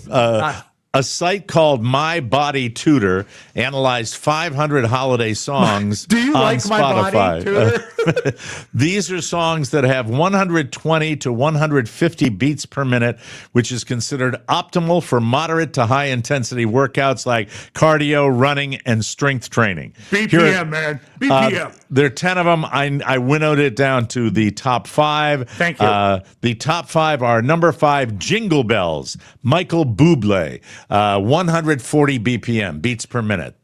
A site called My Body Tutor analyzed 500 holiday songs Do you on like My Body Spotify. Tutor? These are songs that have 120 to 150 beats per minute, which is considered optimal for moderate to high intensity workouts like cardio, running, and strength training. BPM, man. BPM. There are 10 of them. I winnowed it down to the top 5. Thank you. The top 5 are number 5, Jingle Bells, Michael Bublé, 140 BPM, beats per minute.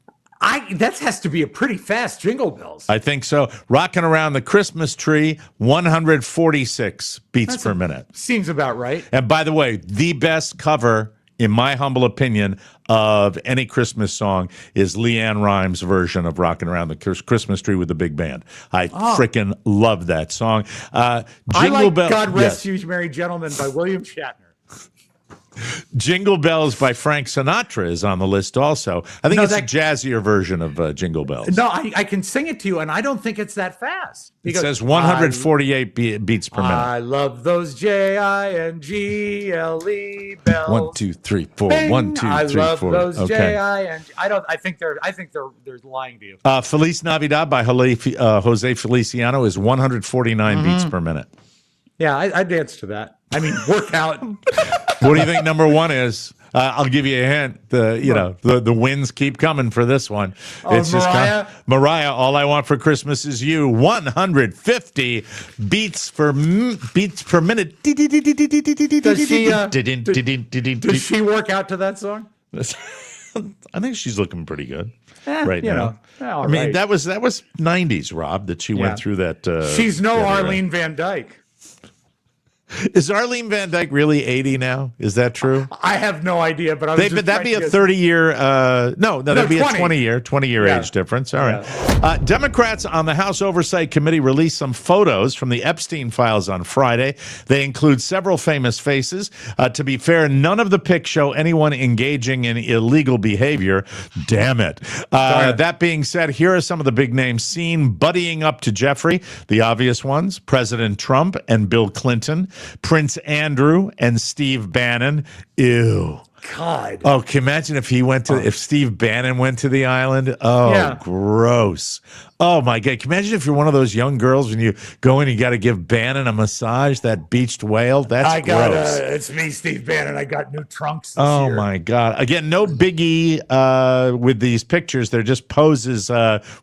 That has to be a pretty fast Jingle Bells. I think so. Rocking Around the Christmas Tree, 146 beats per minute. Seems about right. And by the way, the best cover, in my humble opinion, of any Christmas song is Leanne Rimes' version of Rocking Around the Christmas Tree with the big band. I freaking love that song. I like God Rest You Merry Gentlemen by William Shatner. Jingle Bells by Frank Sinatra is on the list also. I think it's a jazzier version of Jingle Bells. No, I can sing it to you, and I don't think it's that fast. It says 148 beats per minute. I love those Jingle bells. 1, 2, 3, 4. Bing! 1, 2, 3, 4. I love those Okay. I think they're lying to you. Feliz Navidad by Jose Feliciano is 149 beats per minute. Yeah, I dance to that. I mean, workout. What do you think number 1 is? I'll give you a hint. The wins keep coming for this one. It's Mariah. Mariah. All I Want for Christmas Is You. 150 beats per minute. Does she work out to that song? I think she's looking pretty good right now. I mean, that was 90s, Rob, that she went through that. She's no Arlene Van Dyke. Is Arlene Van Dyke really 80 now? Is that true? I have no idea, but that'd be a 30-year. That'd be 20. a 20-year age difference. All right. Democrats on the House Oversight Committee released some photos from the Epstein files on Friday. They include several famous faces. To be fair, none of the pics show anyone engaging in illegal behavior. Damn it. That being said, here are some of the big names seen buddying up to Jeffrey. The obvious ones: President Trump and Bill Clinton, Prince Andrew and Steve Bannon. Ew. God. Oh, can you imagine if Steve Bannon went to the island? Oh, gross. Oh, my God. Can you imagine if you're one of those young girls when you go in, you got to give Bannon a massage, that beached whale? That's gross. It's me, Steve Bannon. I got new trunks this Oh, year. my God. Again, no biggie with these pictures. They're just poses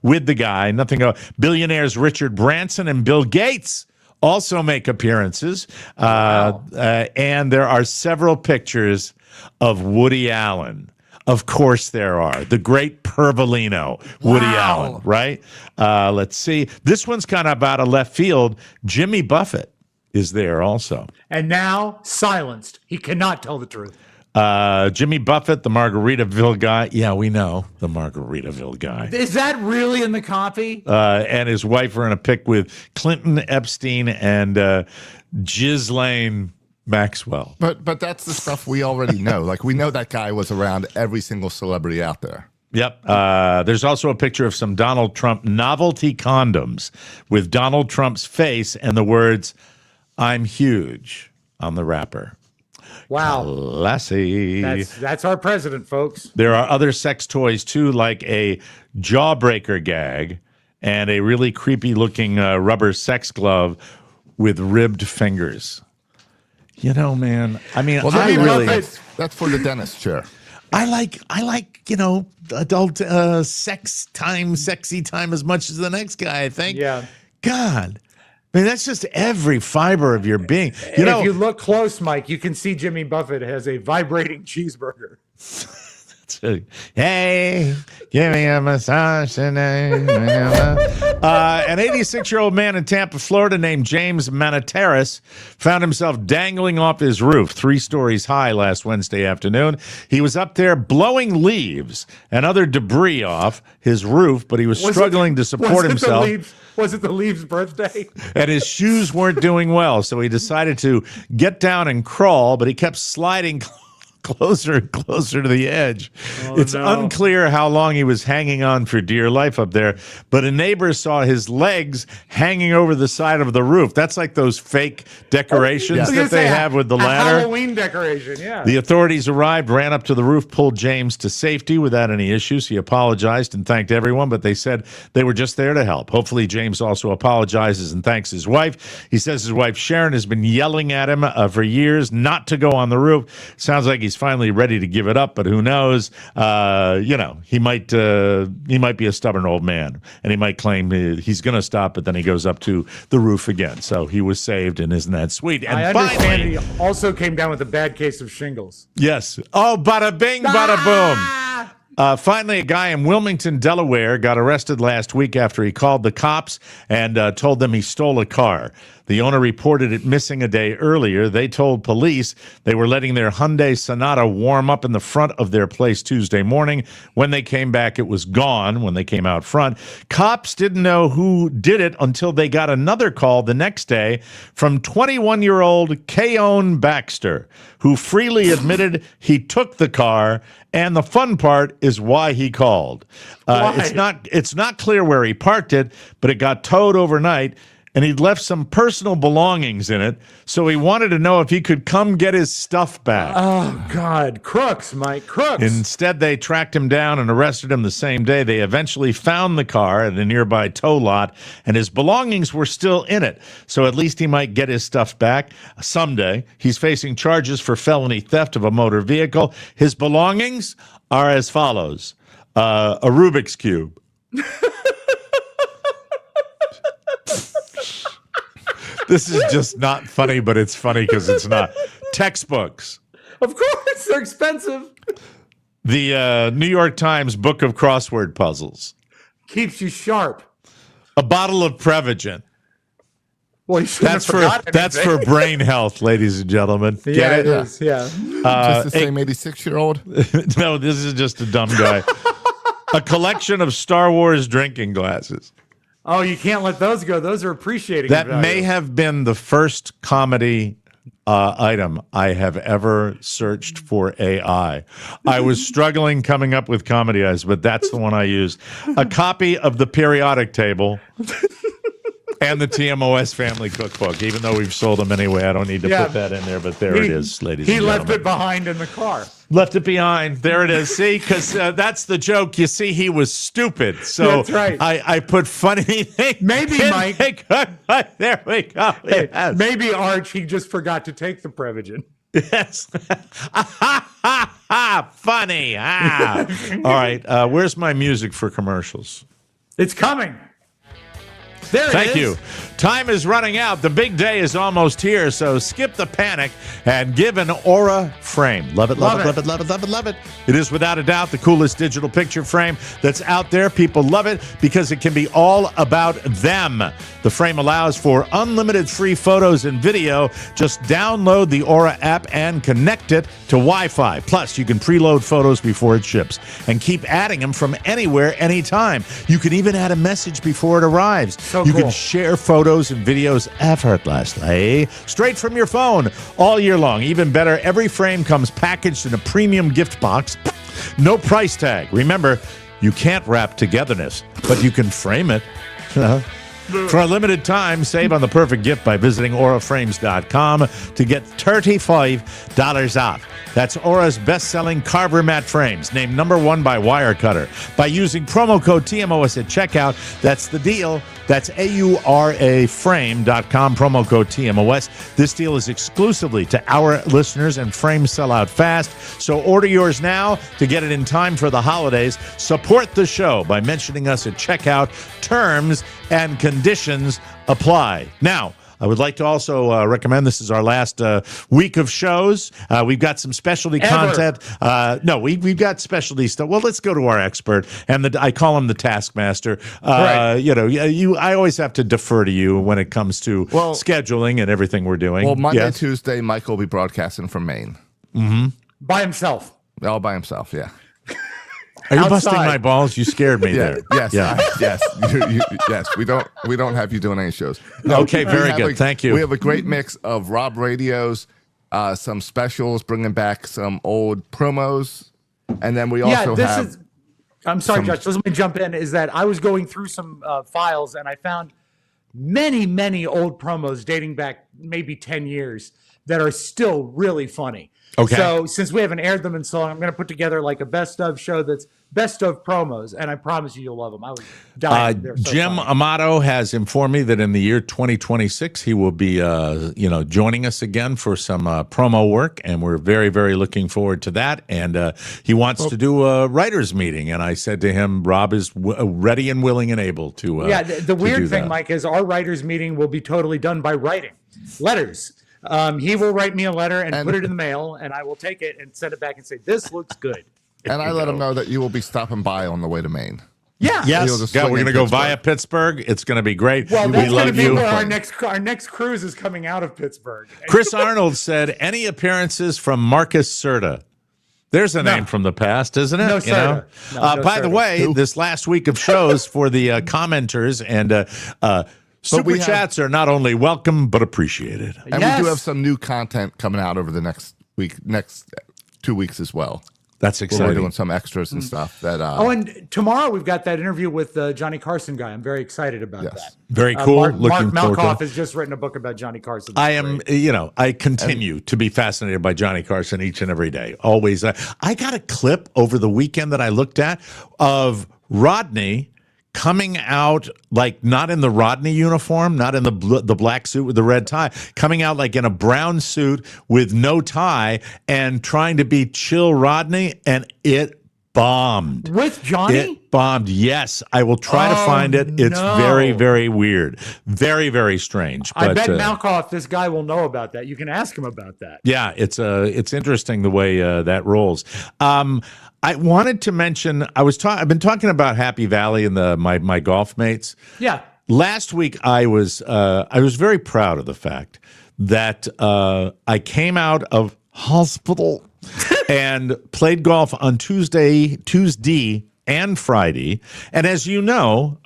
with the guy. Nothing. Billionaires Richard Branson and Bill Gates also make appearances. And there are several pictures of Woody Allen. Of course there are. The great Pervolino, Woody Allen, right? Let's see. This one's kind of out of left field. Jimmy Buffett is there also. And now silenced. He cannot tell the truth. Jimmy Buffett, the Margaritaville guy. Yeah, we know the Margaritaville guy. Is that really in the copy? And his wife are in a pic with Clinton, Epstein, and Ghislaine Maxwell. But that's the stuff we already know. Like, we know that guy was around every single celebrity out there. Yep. There's also a picture of some Donald Trump novelty condoms with Donald Trump's face and the words, "I'm huge," on the wrapper. Wow. Classy. That's our president, folks. There are other sex toys, too, like a jawbreaker gag and a really creepy-looking rubber sex glove with ribbed fingers. You know, man, I mean, Well, that's for the dentist chair. I like, adult sexy time as much as the next guy, I think. Yeah. God. I mean, that's just every fiber of your being. If you look close, Mike, you can see Jimmy Buffett has a vibrating cheeseburger. Hey, give me a massage today. An 86-year-old man in Tampa, Florida, named James Manataris, found himself dangling off his roof 3 stories high last Wednesday afternoon. He was up there blowing leaves and other debris off his roof, but he was struggling to support himself. Was it the leaves' birthday? And his shoes weren't doing well, so he decided to get down and crawl, but he kept sliding closer and closer to the edge. It's unclear how long he was hanging on for dear life up there, but a neighbor saw his legs hanging over the side of the roof. That's like those fake decorations that they have with the ladder. Halloween decoration, yeah. The authorities arrived, ran up to the roof, pulled James to safety without any issues. He apologized and thanked everyone, but they said they were just there to help. Hopefully, James also apologizes and thanks his wife. He says his wife, Sharon, has been yelling at him for years not to go on the roof. Sounds like he's finally ready to give it up, but who knows? He might be a stubborn old man, and he might claim he's going to stop, but then he goes up to the roof again. So he was saved, and isn't that sweet? And I understand he also came down with a bad case of shingles. Yes. Oh, bada bing, bada boom. Finally, a guy in Wilmington, Delaware, got arrested last week after he called the cops and told them he stole a car. The owner reported it missing a day earlier. They told police they were letting their Hyundai Sonata warm up in the front of their place Tuesday morning. When they came back, it was gone when they came out front. Cops didn't know who did it until they got another call the next day from 21-year-old Keon Baxter, who freely admitted he took the car, and the fun part is why he called. It's not clear where he parked it, but it got towed overnight, and he'd left some personal belongings in it, so he wanted to know if he could come get his stuff back. Oh, God. Crooks, Mike. Crooks. Instead, they tracked him down and arrested him the same day. They eventually found the car at a nearby tow lot, and his belongings were still in it, so at least he might get his stuff back someday. He's facing charges for felony theft of a motor vehicle. His belongings are as follows. A Rubik's Cube. This is just not funny, but it's funny because it's not. Textbooks. Of course, they're expensive. The New York Times Book of Crossword Puzzles. Keeps you sharp. A bottle of Prevagen. Well, you shouldn't have forgotten that's for brain health, ladies and gentlemen. Get yeah, it? it is. Yeah. Just the same 86-year-old? No, this is just a dumb guy. A collection of Star Wars drinking glasses. Oh, you can't let those go. Those are appreciating. That may have been the first comedy item I have ever searched for AI. I was struggling coming up with comedy eyes, but that's the one I used. A copy of the periodic table and the TMOS family cookbook. Even though we've sold them anyway, I don't need to put that in there, but there it is, ladies and gentlemen. He left it behind in the car. Left it behind. There it is. See, because that's the joke. You see, he was stupid. So that's right. I put funny things. Maybe, Mike. There we go. Yes. Maybe, Arch, he just forgot to take the Prevagen. Yes. Funny. All right. Where's my music for commercials? It's coming. There it is. Thank you. Time is running out. The big day is almost here, so skip the panic and give an Aura frame. Love it, love it, love it, love it, love it, love it. It is without a doubt the coolest digital picture frame that's out there. People love it because it can be all about them. The frame allows for unlimited free photos and video. Just download the Aura app and connect it to Wi-Fi. Plus, you can preload photos before it ships and keep adding them from anywhere, anytime. You can even add a message before it arrives. You can share photos and videos effortlessly straight from your phone all year long. Even better, every frame comes packaged in a premium gift box. No price tag. Remember, you can't wrap togetherness, but you can frame it. For a limited time, save on the perfect gift by visiting auraframes.com to get $35 off. That's Aura's best-selling Carver mat frames, named #1 by Wirecutter. By using promo code TMOS at checkout, that's the deal. That's auraframe.com, promo code TMOS. This deal is exclusively to our listeners, and frames sell out fast. So order yours now to get it in time for the holidays. Support the show by mentioning us at checkout. Terms and conditions apply. Now, I would like to also recommend, this is our last week of shows. We've got some specialty content. We've got specialty stuff. Well, let's go to our expert, and I call him the Taskmaster. Right. I always have to defer to you when it comes to scheduling and everything we're doing. Well, Monday, Tuesday, Mike will be broadcasting from Maine. Mm-hmm. By himself. All by himself, yeah. Are you busting my balls? You scared me there. Yes. Yes. Yes. We don't have you doing any shows. No, okay, very good. Thank you. We have a great mix of Robb radios some specials, bringing back some old promos, and then we also have. I'm sorry, Josh. Let me jump in. Is that I was going through some files and I found many old promos dating back maybe 10 years that are still really funny. Okay. So since we haven't aired them in so long, I'm going to put together like a best of show that's best of promos, and I promise you'll love them. I was dying. They're so Jim funny. Amato has informed me that in the year 2026 he will be, joining us again for some promo work, and we're very looking forward to that. And he wants to do a writers' meeting, and I said to him, Rob is ready and willing and able to. The weird thing, that. Mike, is our writers' meeting will be totally done by writing letters. He will write me a letter and put it in the mail, and I will take it and send it back and say, this looks good. And I let him know that you will be stopping by on the way to Maine. Yeah. Yes. He'll just Yeah, swing we're in going to go Pittsburgh. via Pittsburgh. It's going to be great. Well, we that's going to love be you. where our next cruise is coming out of Pittsburgh. Chris Arnold said, any appearances from Marcus Serta? There's a name from the past, isn't it? No, Serta. No By the Serta. way, this last week of shows for the commenters and super chats are not only welcome, but appreciated. And we do have some new content coming out over the next 2 weeks as well. That's We're exciting. doing some extras and stuff. That and tomorrow we've got that interview with Johnny Carson guy. I'm very excited about that. Very cool. Mark Looking forward to Malkoff it. has just written a book about Johnny Carson. I am, I continue to be fascinated by Johnny Carson each and every day. Always. I got a clip over the weekend that I looked at of Rodney coming out like not in the Rodney uniform, not in the black suit with the red tie, coming out like in a brown suit with no tie and trying to be chill Rodney, and it bombed. With Johnny? It bombed. Yes, I will try to find it. It's very weird. Very strange. I But, bet Malkoff, this guy will know about that. You can ask him about that. yeah, it's interesting the way that rolls. I wanted to mention I've been talking about Happy Valley and my golf mates. Yeah. Last week I was very proud of the fact that I came out of hospital and played golf on Tuesday and Friday. And as you know,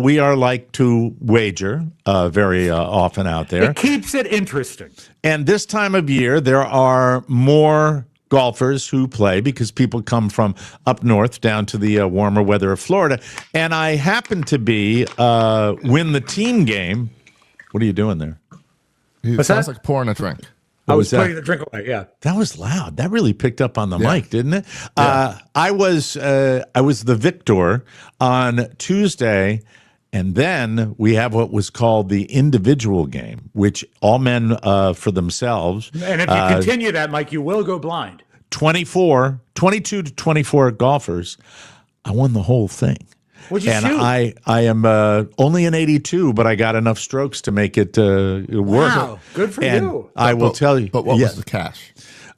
we are like to wager very often out there. It keeps it interesting. And this time of year, there are more golfers who play because people come from up north down to the warmer weather of Florida. And I happen to be win the team game. What are you doing there? it sounds like pouring a drink. I was that? putting the drink away. Yeah. That was loud. That really picked up on the mic, didn't it? I was the victor on Tuesday, and then we have what was called the individual game, which all men for themselves. And if you continue that, Mike, you will go blind. 22 to 24 golfers. I won the whole thing. What'd you and shoot? I am only an 82, but I got enough strokes to make it work. Wow, good for and you. I will tell you. But what was the cash?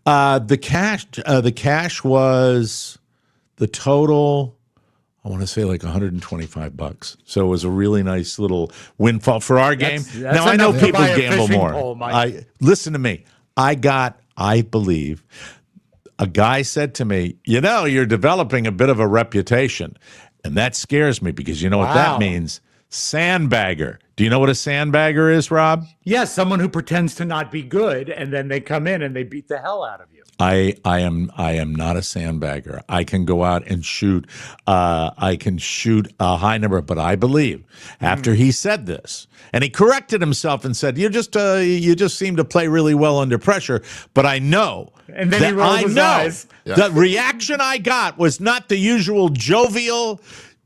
The cash was the total. I want to say like $125. So it was a really nice little windfall for our game. That's now I know enough to people buy a gamble fishing more. pole, Mike. Listen to me. I believe. A guy said to me, you're developing a bit of a reputation. And that scares me because you know what that means? Sandbagger. Do you know what a sandbagger is, Rob? Yes, someone who pretends to not be good, and then they come in and they beat the hell out of you. I am not a sandbagger. I can go out and shoot. I can shoot a high number, but I believe after he said this, and he corrected himself and said, "You just seem to play really well under pressure." But I know, and then he rolled his eyes. The reaction I got was not the usual jovial,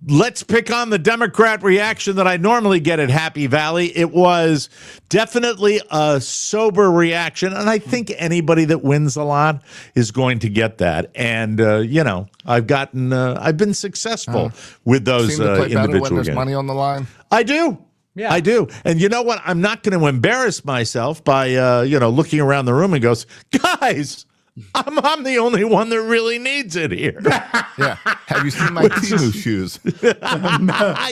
let's pick on the Democrat reaction that I normally get at Happy Valley. It was definitely a sober reaction, and I think anybody that wins a lot is going to get that. And I've been successful with those Seem to play better when individual there's games. money on the line. I do. Yeah. I do. And you know what? I'm not going to embarrass myself by looking around the room and goes, guys, I'm the only one that really needs it here. Yeah. Have you seen my Temu shoes?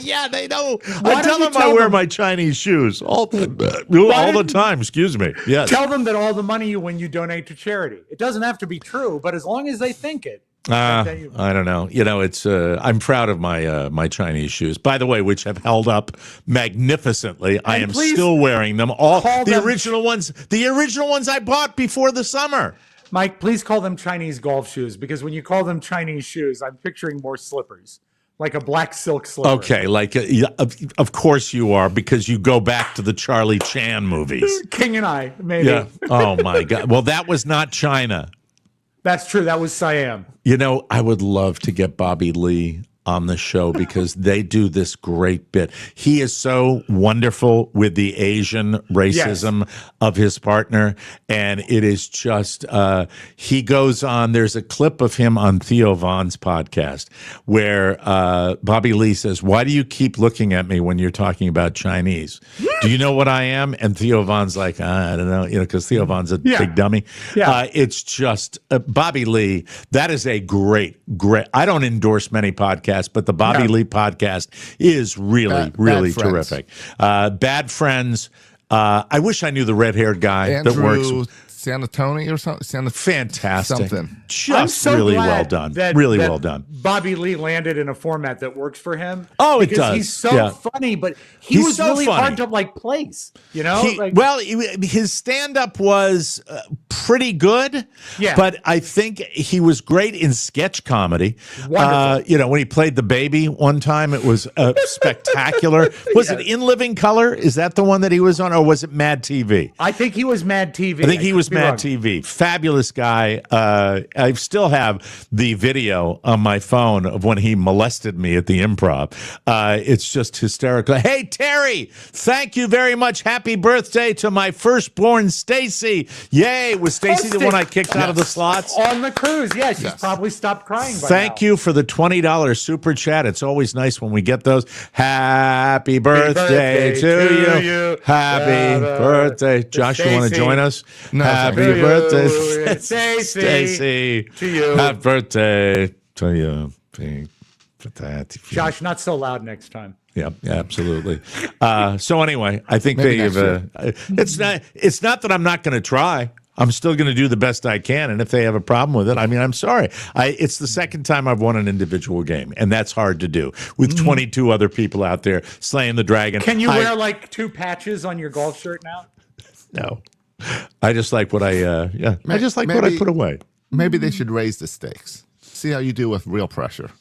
Yeah, they know. I tell them I wear my Chinese shoes all the time. Excuse me. Yes. Tell them that all the money you win, you donate to charity. It doesn't have to be true, but as long as they think it. I don't know. It's I'm proud of my Chinese shoes, by the way, which have held up magnificently. I am still wearing them. All the original ones. The original ones I bought before the summer. Mike, please call them Chinese golf shoes, because when you call them Chinese shoes, I'm picturing more slippers, like a black silk slipper. Okay, of course you are, because you go back to the Charlie Chan movies. King and I, maybe. Yeah. Oh my God. Well, that was not China. That's true. That was Siam. I would love to get Bobby Lee on the show, because they do this great bit. He is so wonderful with the Asian racism of his partner. And it is just, he goes on, there's a clip of him on Theo Vaughn's podcast where Bobby Lee says, "Why do you keep looking at me when you're talking about Chinese? Do you know what I am?" And Theo Vaughn's like, "I don't know," because Theo Vaughn's a big dummy. Yeah. It's just, Bobby Lee, that is a great, I don't endorse many podcasts, but the Bobby Lee podcast is really terrific. Bad Friends. I wish I knew the red-haired guy that works. Sanatoni or something. Fantastic. Something. Just really well done. Really well done. Bobby Lee landed in a format that works for him. Oh, it does. He's so funny, but he's was so really hard to place. His stand-up was pretty good. Yeah. But I think he was great in sketch comedy. Wonderful. When he played the baby one time, it was spectacular. Was it In Living Color? Is that the one that he was on, or was it Mad TV? I think he was Mad TV. I think he was Mad TV. Fabulous guy. I still have the video on my phone of when he molested me at the Improv. It's just hysterical. Hey, Terry, thank you very much. Happy birthday to my firstborn, Stacy. Yay. Was Stacy the one I kicked out of the slots? On the cruise. Yeah, she's probably stopped crying by Thank you for the $20 super chat. It's always nice when we get those. Happy birthday to you. Happy birthday. Josh, you want to join us? No, happy birthday, Stacy. To you. Happy birthday to you. Josh, not so loud next time. Yeah, absolutely. So anyway, I think it's not that I'm not going to try. I'm still going to do the best I can, and if they have a problem with it, I'm sorry. It's the second time I've won an individual game, and that's hard to do with 22 other people out there slaying the dragon. Can you wear 2 patches on your golf shirt now? No. I just like what I put away. Maybe they should raise the stakes. See how you do with real pressure.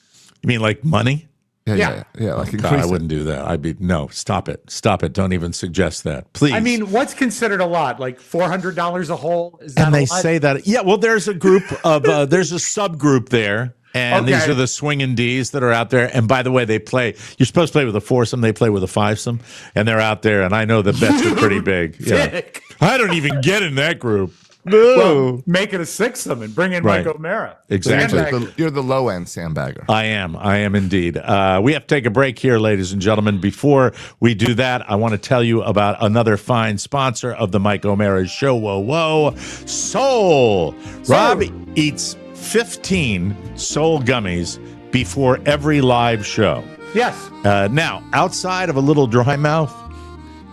You mean like money? Yeah. God, I wouldn't do that. No, stop it. Don't even suggest that, please. What's considered a lot? Like $400 a hole? Is that and they a lot? say that. Yeah, well, there's a group of there's a subgroup there. And these are the swinging Ds that are out there. And by the way, they play. You're supposed to play with a foursome. They play with a fivesome. And they're out there. And I know the bets are pretty big. I don't even get in that group. No. Well, make it a sixsome and bring in Mike O'Mara. Exactly. You're the low end sandbagger. I am indeed. We have to take a break here, ladies and gentlemen. Before we do that, I want to tell you about another fine sponsor of the Mike O'Mara Show. Whoa. Soul. Robb eats 15 Soul gummies before every live show. Yes. Now, outside of a little dry mouth,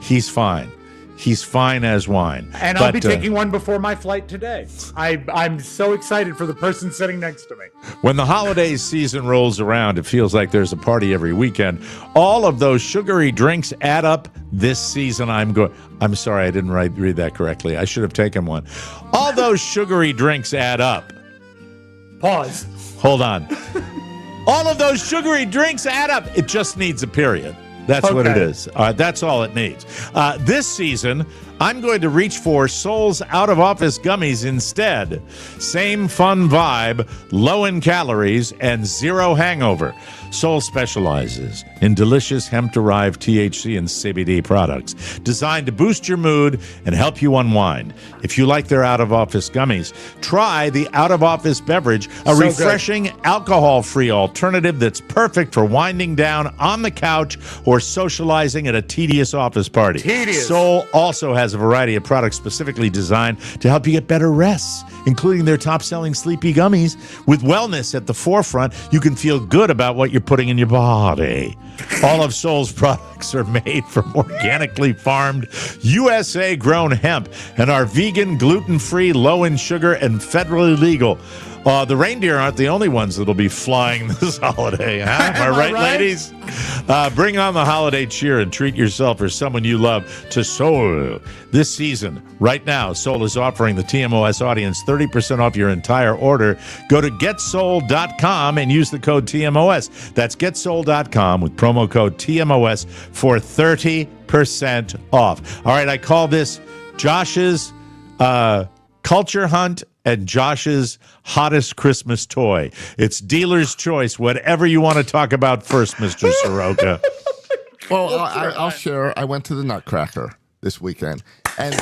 he's fine. He's fine as wine. And I'll be taking one before my flight today. I'm so excited for the person sitting next to me. When the holiday season rolls around, it feels like there's a party every weekend. All of those sugary drinks add up this season. I'm sorry, I didn't read that correctly. I should have taken one. All those sugary drinks add up. Pause. Hold on. All of those sugary drinks add up. It just needs a period. That's what it is. That's all it needs. This season, I'm going to reach for Soul's out-of-office gummies instead. Same fun vibe, low in calories, and zero hangover. Soul specializes in delicious hemp-derived THC and CBD products designed to boost your mood and help you unwind. If you like their out-of-office gummies, try the out-of-office beverage, a refreshing alcohol-free alternative that's perfect for winding down on the couch or socializing at a tedious office party. Soul also has a variety of products specifically designed to help you get better rests, including their top-selling sleepy gummies. With wellness at the forefront, you can feel good about what you're putting in your body. All of Soul's products products are made from organically farmed, USA-grown hemp and are vegan, gluten-free, low in sugar, and federally legal. The reindeer aren't the only ones that'll be flying this holiday, huh? Am I right, ladies? Bring on the holiday cheer and treat yourself or someone you love to Soul this season. Right now, Soul is offering the TMOS audience 30% off your entire order. Go to getsoul.com and use the code TMOS. That's getsoul.com with promo code TMOS for 30% off. All right, I call this Josh's Culture Hunt and Josh's hottest Christmas toy. It's dealer's choice, whatever you want to talk about first, Mr. Soroka. Well, I'll share. I went to the Nutcracker this weekend, and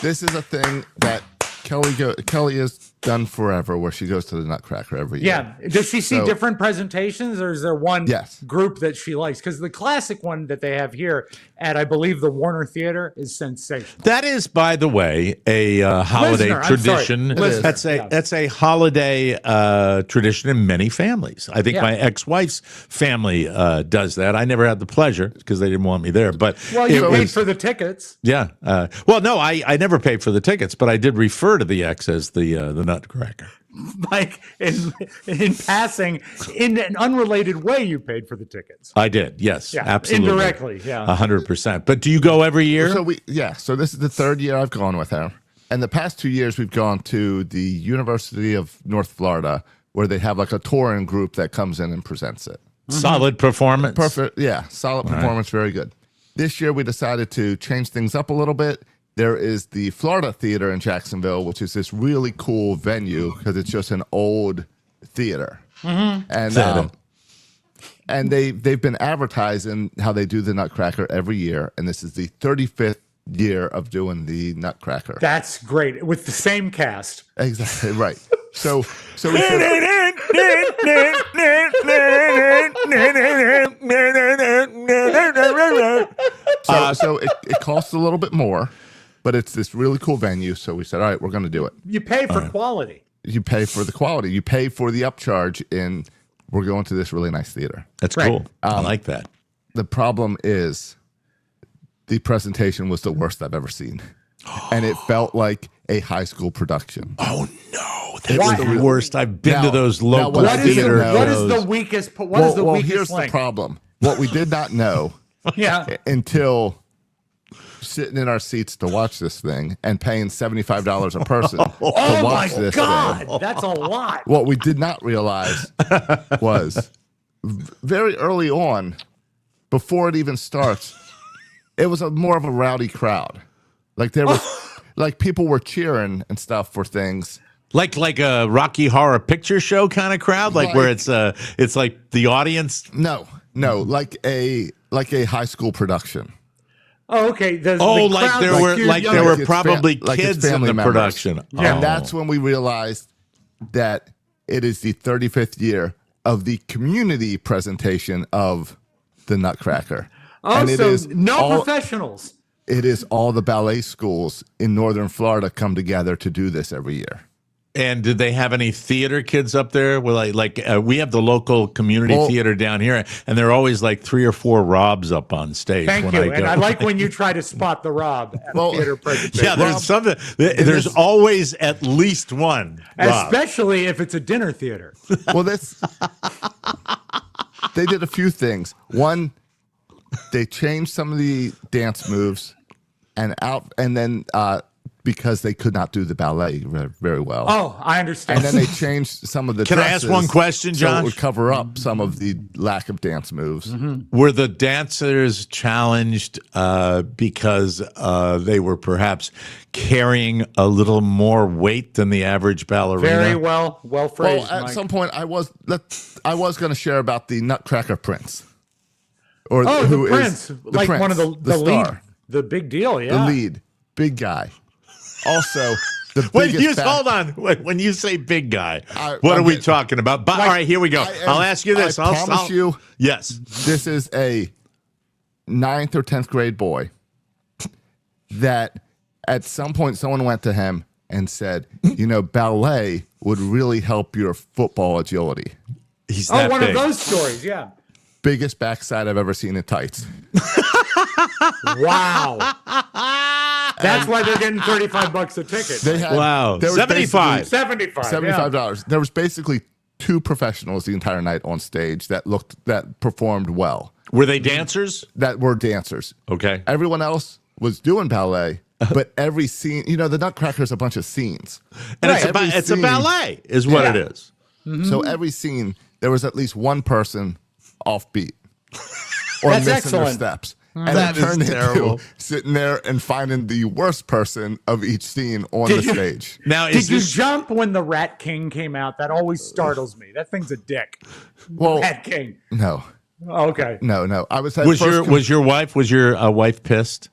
this is a thing that Kelly has done forever, where she goes to the Nutcracker every year. Yeah. Does she see different presentations, or is there one group that she likes? Because the classic one that they have here at, I believe, the Warner Theater is sensational. That is, by the way, a holiday tradition. That's a holiday tradition in many families. I think my ex-wife's family does that. I never had the pleasure because they didn't want me there. But you paid for the tickets. Yeah. Well, no, I never paid for the tickets, but I did refer to the ex as the Nutcracker. Like in passing, in an unrelated way, you paid for the tickets. I did, yes, absolutely, indirectly, 100%. But do you go every year? So this is the third year I've gone with her, and the past 2 years we've gone to the University of North Florida, where they have like a touring group that comes in and presents it. Solid performance, perfect, solid performance, very good. This year we decided to change things up a little bit. There is the Florida Theater in Jacksonville, which is this really cool venue because it's just an old theater. And they've been advertising how they do the Nutcracker every year, and this is the 35th year of doing the Nutcracker. That's great, with the same cast. Exactly right. So we said, so it costs a little bit more. But it's this really cool venue, so we said, all right, we're going to do it. You pay for quality. You pay for the quality. You pay for the upcharge, and we're going to this really nice theater. That's cool. I like that. The problem is the presentation was the worst I've ever seen. And it felt like a high school production. Oh, no. That's the worst. I've been to those local theater shows. What is the weakest here's link? The problem. What we did not know until sitting in our seats to watch this thing and paying $75 a person to watch this thing. That's a lot. What we did not realize was very early on, before it even starts, it was more of a rowdy crowd. Like there was, like people were cheering and stuff for things. Like a Rocky Horror Picture Show kind of crowd, where it's like the audience. No, like a high school production. Oh, okay. There were probably kids in the production. And that's when we realized that it is the 35th year of the community presentation of the Nutcracker. Oh, and professionals. It is all the ballet schools in Northern Florida come together to do this every year. And did they have any theater kids up there? Well, we have the local community theater down here, and there are always like 3 or 4 Robbs up on stage. Thank you. And I like when you try to spot the Robb at a theater presentation. Yeah, there's always at least one Robb. Especially if it's a dinner theater. Well, they did a few things. One, they changed some of the dance moves, and then because they could not do the ballet very well. Oh, I understand. And then they changed some of the Can dresses. I ask one question, Josh? So it would cover up some of the lack of dance moves. Mm-hmm. Were the dancers challenged because they were perhaps carrying a little more weight than the average ballerina? Very well phrased, Well, at Mike. some point, I was going to share about the Nutcracker Prince. The Prince. Prince, one of the lead, star. The big deal, yeah. The lead. Big guy. Also, the biggest hold on. When you say big guy, what are we talking about? All right, here we go. I'll ask you this. I promise you. Yes. This is a 9th or 10th grade boy that at some point someone went to him and said, ballet would really help your football agility. He's that one big. of those stories, yeah. biggest backside I've ever seen in tights. Wow. That's why they're getting $35 a ticket. They had, Wow. there was 75. $75. There was basically 2 professionals the entire night on stage that performed well. Were they dancers? That were dancers. Okay. Everyone else was doing ballet, but every scene, the Nutcracker is a bunch of scenes. And Every it's a scene- ballet, is what it is. So every scene, there was at least one person offbeat or That's missing their excellent. steps. And That it turned is terrible. into sitting there and finding the worst person of each scene on the stage. Now, Did is you this jump when the Rat King came out? That always startles me. That thing's a dick. Well, Rat King. no. Oh, okay. No. I was at was first your wife pissed?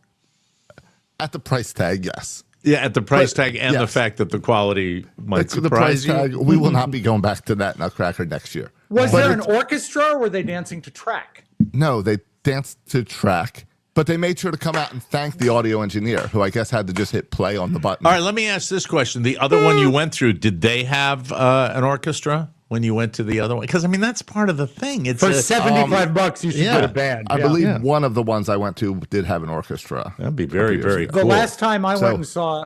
at the price tag, yes. Yeah, at the price But- tag and the yes. fact that the quality might The price surprise you. tag, we will not be going back to that Nutcracker next year. Was But there an it's- orchestra or were they dancing to track? No, they danced to track, but they made sure to come out and thank the audio engineer, who I guess had to just hit play on the button. All right, let me ask this question. The other one you went through, did they have an orchestra when you went to the other one? Because, I mean, that's part of the thing. It's For a, $75, you should yeah. get a band. I Yeah. believe one of the ones I went to did have an orchestra. That'd be very, very The cool. last time I So- went and saw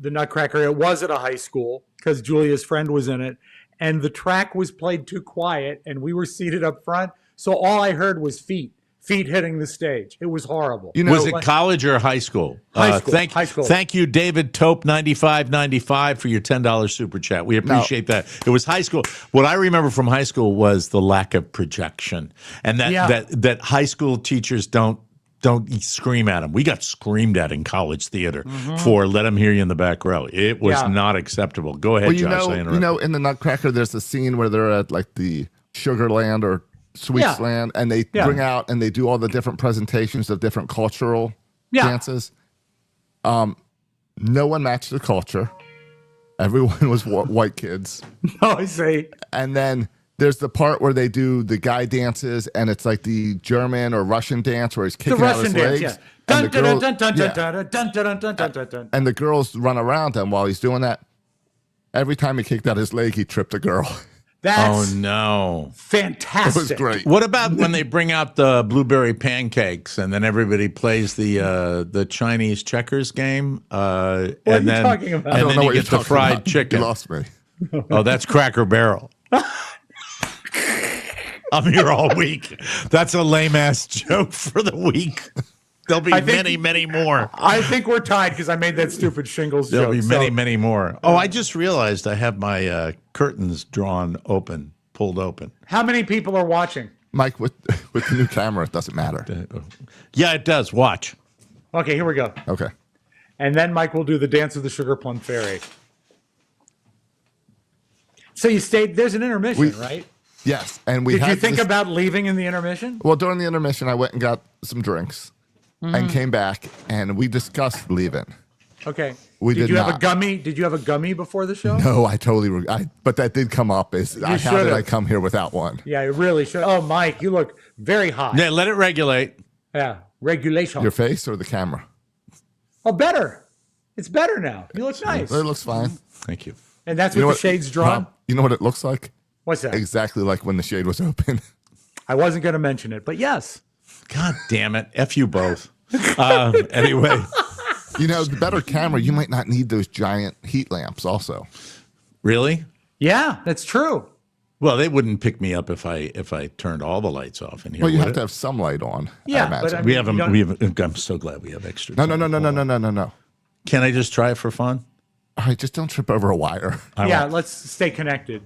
the Nutcracker, it was at a high school because Julia's friend was in it, and the track was played too quiet, and we were seated up front, so all I heard was feet hitting the stage. It was horrible. Was it college or high school? High school. Thank, High school. Thank you, David Tope, 95.95 for your $10 super chat. We appreciate that. It was high school. What I remember from high school was the lack of projection, and that high school teachers don't scream at them. We got screamed at in college theater for "Let them hear you in the back row." It was not acceptable. Go ahead, Well, Josh. I interrupted. in the Nutcracker, there's a scene where they're at like the Sugar Land or Sweets Land, and they bring out and they do all the different presentations of different cultural dances. No one matched the culture. Everyone was white kids. Oh, I see. And then there's the part where they do the guy dances, and it's like the German or Russian dance where he's The kicking out Russian his dance, legs. yeah. And Dun, the dun, girl- dun, dun, yeah. dun, dun, dun, dun, dun, dun, dun, dun. And the girls run around him while he's doing that. Every time he kicked out his leg, he tripped a girl. That's Oh no! fantastic. It was great. What about when they bring out the blueberry pancakes and then everybody plays the Chinese checkers game? What are you talking about? I And don't then know you what you're get the talking fried about. chicken. You lost me. Oh, that's Cracker Barrel. I'm here all week. That's a lame ass joke for the week. There'll be I think- many more. I think we're tied because I made that stupid shingles There'll joke. be many more. Oh, I just realized I have my curtains pulled open. How many people are watching? Mike, with the new camera, it doesn't matter. Yeah, it does. Watch. Okay, here we go. Okay. And then Mike will do the dance of the Sugar Plum Fairy. So you stayed. There's an intermission, right? Yes, and we Did had you think this- about leaving in the intermission? Well, during the intermission, I went and got some drinks and came back, and we discussed leaving. Okay. We did did you have a not. gummy? Did you have a gummy before the show? No, I totally. But that did come up. How did should've. I come here without one? Yeah, you really should. Oh, Mike, you look very hot. Yeah, let it regulate. Yeah, regulation. Your face or the camera? Oh, better. It's better now. You look nice. It looks fine. Thank you. And that's You know with what, the shades drawn. Rob, you know what it looks like? What's that? Exactly like when the shade was open. I wasn't going to mention it, but yes. God damn it. F you both. Anyway. The better camera, you might not need those giant heat lamps also. Really? Yeah, that's true. Well, they wouldn't pick me up if I turned all the lights off in here. Well, you would have it? to have some light on. Yeah, I but imagine. I mean, We have you them. don't- I'm so glad we have extra. No. time. Can I just try it for fun? All right, just don't trip over a wire. Yeah, let's stay connected.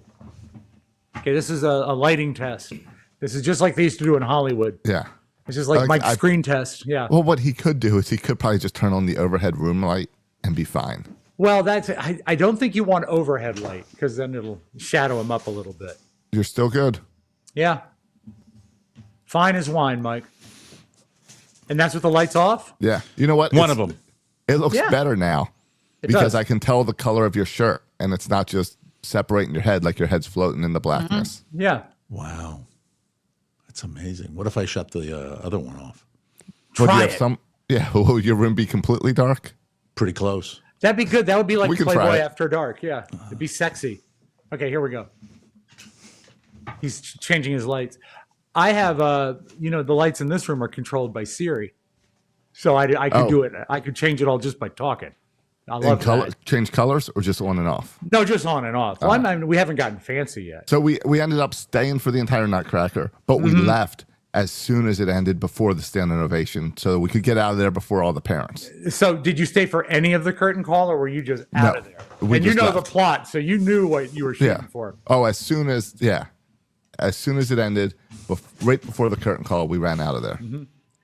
Okay, this is a lighting test. This is just like they used to do in Hollywood. Yeah. It's just like Like, Mike's I- screen test. Yeah. Well, what he could do is he could probably just turn on the overhead room light and be fine. Well, I don't think you want overhead light because then it'll shadow him up a little bit. You're still good. Yeah. Fine as wine, Mike. And that's with the lights off? Yeah. You know what? One of them. It looks Yeah. better now It because does. I can tell the color of your shirt and it's not just separating your head like your head's floating in the blackness. Yeah. Wow. That's amazing. What if I shut the other one off? Would Try you have it. some? Yeah. Will your room be completely dark? Pretty close. That'd be good. That would be like We can try Playboy it. After Dark. Yeah. It'd be sexy. Okay, here we go. He's changing his lights. I have the lights in this room are controlled by Siri, so I could do it. I could change it all just by talking. I love that. Change colors or just on and off? No, just on and off. Well, I mean, we haven't gotten fancy yet. So we ended up staying for the entire Nutcracker, but we left as soon as it ended before the standing ovation, so we could get out of there before all the parents. So did you stay for any of the curtain call, or were you just out of there? And you know the plot, so you knew what you were shooting for. Oh, as soon as it ended, right before the curtain call, we ran out of there.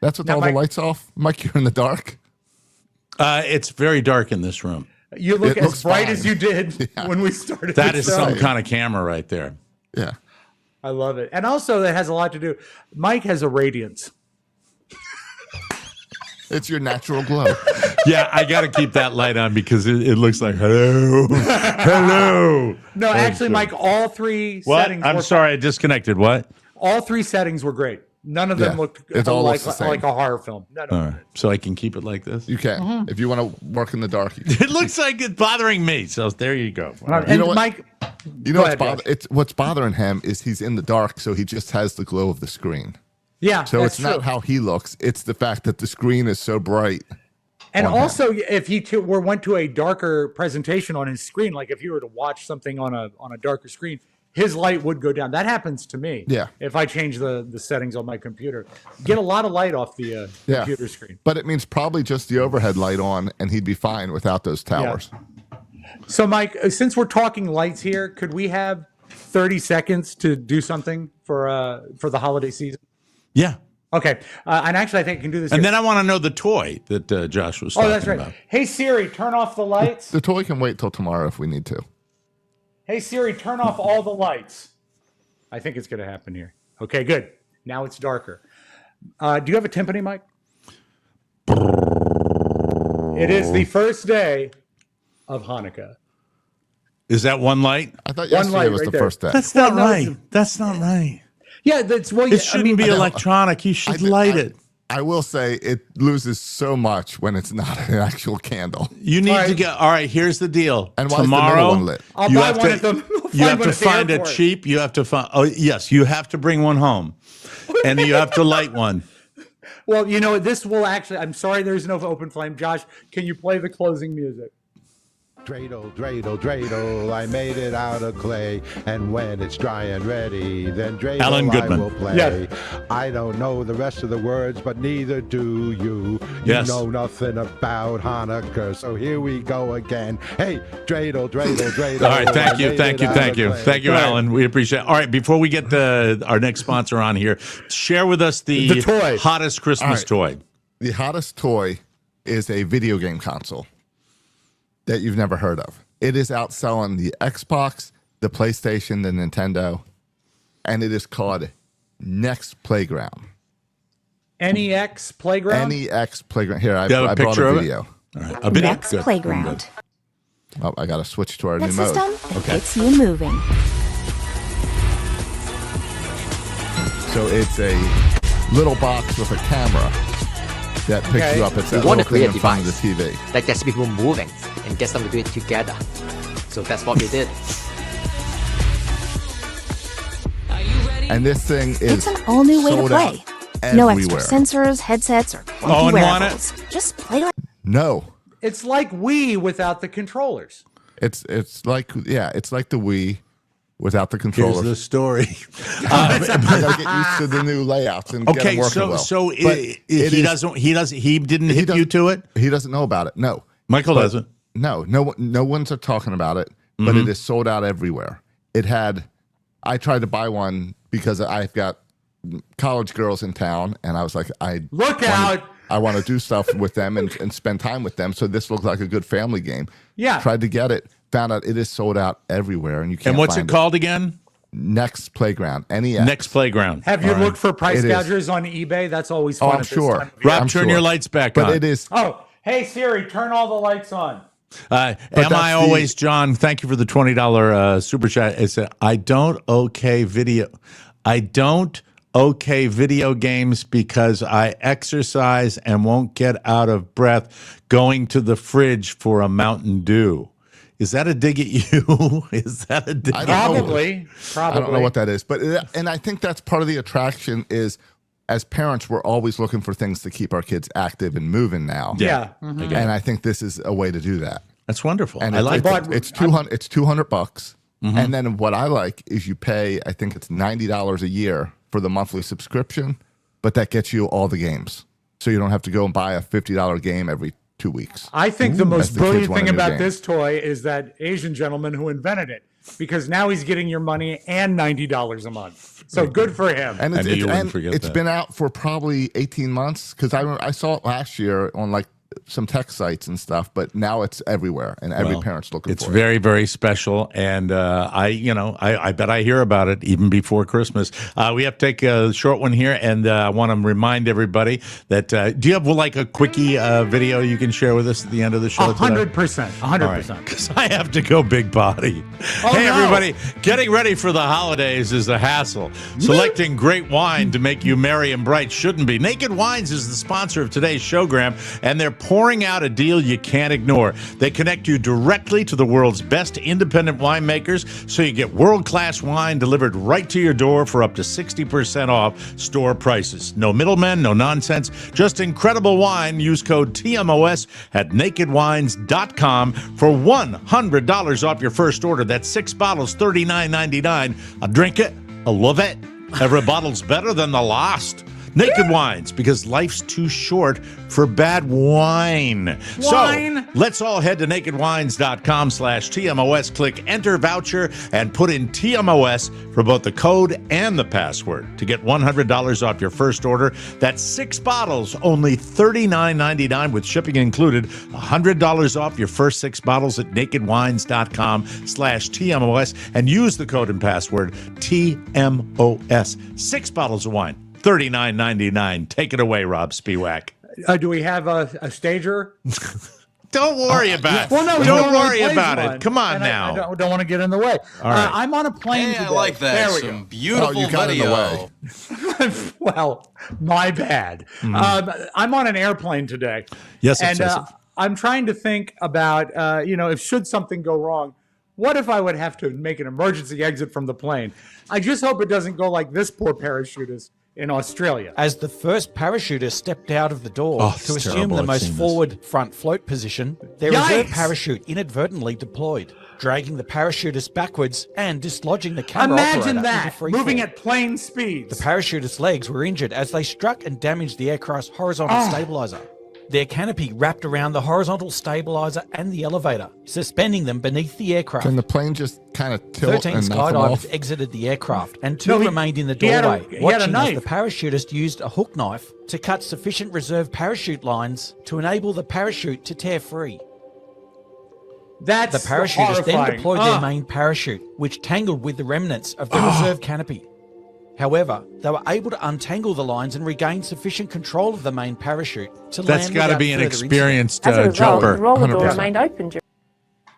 That's with Now, all Mike, the lights off. Mike, you're in the dark. It's very dark in this room. You look It as looks bright fine. as you did when we started. That the is show. some kind of camera right there. Yeah. I love it. And also, that has a lot to do. Mike has a radiance. It's your natural glow. Yeah, I got to keep that light on because it looks like hello, hello. No, actually, Mike, all three What? settings. I'm sorry, I disconnected. What? All three settings were great. None of them looked it all like, looks the same. like a horror film. None of All them. right, so I can keep it like this. You can. If you want to work in the dark. You can. It looks like it's bothering me. So there you go. And You know what? Mike, You know Go ahead, what's bothering him is he's in the dark, so he just has the glow of the screen. yeah, So that's it's not true. how he looks; it's the fact that the screen is so bright. And on him. also, if he went to a darker presentation on his screen, like if you were to watch something on a darker screen, his light would go down. That happens to me. Yeah. If I change the settings on my computer, get a lot of light off the computer screen. But it means probably just the overhead light on, and he'd be fine without those towers. So, Mike, since we're talking lights here, could we have 30 seconds to do something for the holiday season? Yeah. Okay. And actually, I think I can do this. And here. then I want to know the toy that Josh was talking that's right. about. Hey, Siri, turn off the lights. The toy can wait till tomorrow if we need to. Hey, Siri, turn off all the lights. I think it's going to happen here. Okay, good. Now it's darker. Do you have a timpani, Mike? It is the first day of Hanukkah. Is that one light? I thought One yesterday light was right the there. first day. That's not no, right. it's- That's not right. Yeah, that's well. It shouldn't be electronic. You should light it. I will say it loses so much when it's not an actual candle. You need All to right. get. All right, here's the deal. And why is the middle Tomorrow, one lit? I'll you buy have one to. at the. You have one to at the find a airport. cheap. You have to find. Oh yes, you have to bring one home, and you have to light one. Well, you know, this will actually. I'm sorry, there's no open flame. Josh, can you play the closing music? Dreidel, dreidel, dreidel, I made it out of clay. And when it's dry and ready, then dreidel Alan I Goodman. will play. Yes. I don't know the rest of the words, but neither do you. Yes. You know nothing about Hanukkah, so here we go again. Hey, dreidel, dreidel, dreidel. All right, I thank you, made thank it you, out thank of you, clay. thank you, Alan. We appreciate it. All right, before we get our next sponsor on here, share with us the toy. hottest Christmas toy. The hottest toy is a video game console that you've never heard of. It is outselling the Xbox, the PlayStation, the Nintendo, and it is called Next Playground. NEX Playground? NEX Playground. Here, I You have a brought picture a of it? video. All right, a video. Next Good. playground. Oh, I got to switch to our Next new mode. system that Okay. gets you moving. So it's a little box with a camera that picks Okay. you up. It's that We want little to create thing a in front of the device TV. that gets people moving and gets them to do it together. So that's what we did. And this thing is It's an all-new way to sold play. out No extra everywhere. sensors, headsets, or Oh, clunky and want wearables. Just play like No. It's like Wii without the controllers. It's like the Wii without the Here's controller. the story. I gotta get used to the new layouts and get Okay, them working so well. so But he is- doesn't he didn't hit you doesn't- to it. He doesn't know about it. No, Michael But- doesn't. No one's talking about it. But Mm-hmm. it is sold out everywhere. It had. I tried to buy one because I've got college girls in town, and I was like, I want to do stuff with them and spend time with them. So this looked like a good family game. Yeah. Tried to get it. Found out it is sold out everywhere, and you can't. And what's find it called again? Next Playground. NEX. Next Playground. Have you All right. looked for price It is. gougers on eBay? That's always Oh, fun. I'm at this sure. time of year. Rob, I'm turn sure. your lights back But on. it is. Oh, hey Siri, turn all the lights on. Am that's I always John? Thank you for the $20 super chat. It said, I don't okay video games because I exercise and won't get out of breath going to the fridge for a Mountain Dew. Is that a dig at you? Is that a dig? Probably. I don't know what that is, but and I think that's part of the attraction is as parents, we're always looking for things to keep our kids active and moving now. Yeah. And I think this is a way to do that. That's wonderful. And I like it. It's $200. And then what I like is you pay, I think it's $90 a year for the monthly subscription, but that gets you all the games. So you don't have to go and buy a $50 game every 2 weeks. I think the most the kids brilliant want a thing new about game. this toy is that Asian gentleman who invented it, because now he's getting your money and $90 a month. So good for him. And it's been out for probably 18 months because I saw it last year on like some tech sites and stuff, but now it's everywhere and every parent's looking for it. It's very, very special, and I bet I hear about it even before Christmas. We have to take a short one here, and I want to remind everybody that do you have like a quickie video you can share with us at the end of the show? 100%, 100%. Because I have to go big body. Hey, everybody, getting ready for the holidays is a hassle. Selecting great wine to make you merry and bright shouldn't be. Naked Wines is the sponsor of today's showgram, and they're pouring out a deal you can't ignore. They connect you directly to the world's best independent winemakers, so you get world-class wine delivered right to your door for up to 60% off store prices. No middlemen, no nonsense, just incredible wine. Use code TMOS at nakedwines.com for $100 off your first order. That's 6 bottles, $39.99. I'll drink it, I love it. Every bottle's better than the last. Naked Wines, because life's too short for bad wine. So let's all head to nakedwines.com/TMOS, click enter voucher, and put in TMOS for both the code and the password to get $100 off your first order. That's 6 bottles, only $39.99 with shipping included. $100 off your first 6 bottles at nakedwines.com/TMOS and use the code and password TMOS. 6 bottles of wine. $39.99. Take it away, Rob Spiewak. Do we have a stager? Don't worry about it. Well, no, don't worry about it. Come on and now. I don't want to get in the way. All right. I'm on a plane today. I like that. There we Some go. beautiful you got video. in the way. Well, my bad. I'm on an airplane today. Yes, and I'm trying to think about, if should something go wrong, what if I would have to make an emergency exit from the plane? I just hope it doesn't go like this poor parachutist in Australia. As the first parachutist stepped out of the door to assume the most forward front float position, their reserve parachute inadvertently deployed, dragging the parachutist backwards and dislodging the camera Imagine operator that, into free moving fall. at plane speeds. The parachutist's legs were injured as they struck and damaged the aircraft's horizontal stabilizer. Their canopy wrapped around the horizontal stabilizer and the elevator, suspending them beneath the aircraft. Can the plane just kind of tilt 13 and knock them off? skydivers exited the aircraft, and 2 remained in the he had a- doorway, he had a watching as knife. the parachutist used a hook knife to cut sufficient reserve parachute lines to enable the parachute to tear free. That's The parachutist then horrifying. deployed their main parachute, which tangled with the remnants of the reserve canopy. However, they were able to untangle the lines and regain sufficient control of the main parachute to land That's got to without be an further experienced jumper. jumper. remained open.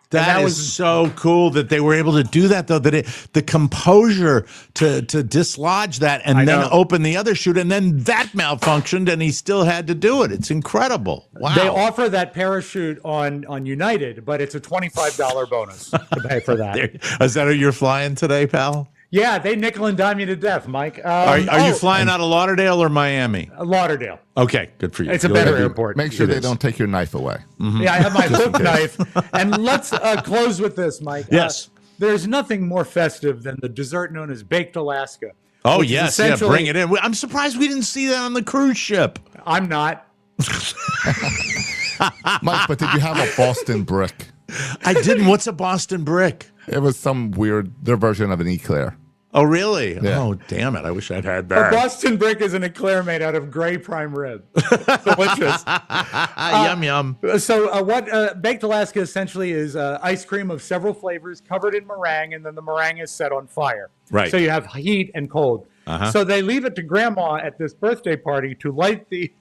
That is so cool that they were able to do that, though. The composure to dislodge that and then open the other chute, and then that malfunctioned, and he still had to do it. It's incredible. Wow. They offer that parachute on United, but it's a $25 bonus to pay for that. Is that who you're flying today, pal? Yeah, they nickel and dime you to death, Mike. Are you flying out of Lauderdale or Miami? Lauderdale. Okay, good for you. It's a better airport. Make sure It they is. don't take your knife away. Yeah, I have my hook knife. And let's close with this, Mike. Yes. There's nothing more festive than the dessert known as Baked Alaska. Oh, which is yes. Yeah, essentially- bring it in. I'm surprised we didn't see that on the cruise ship. I'm not. Mike, but did you have a Boston brick? I didn't. What's a Boston brick? It was some their version of an eclair. Oh, really? Yeah. Oh, damn it. I wish I'd had A that. Boston brick is an eclair made out of gray prime rib. Delicious. Yum, yum. So what Baked Alaska essentially is ice cream of several flavors covered in meringue, and then the meringue is set on fire. Right. So you have heat and cold. So they leave it to Grandma at this birthday party to light the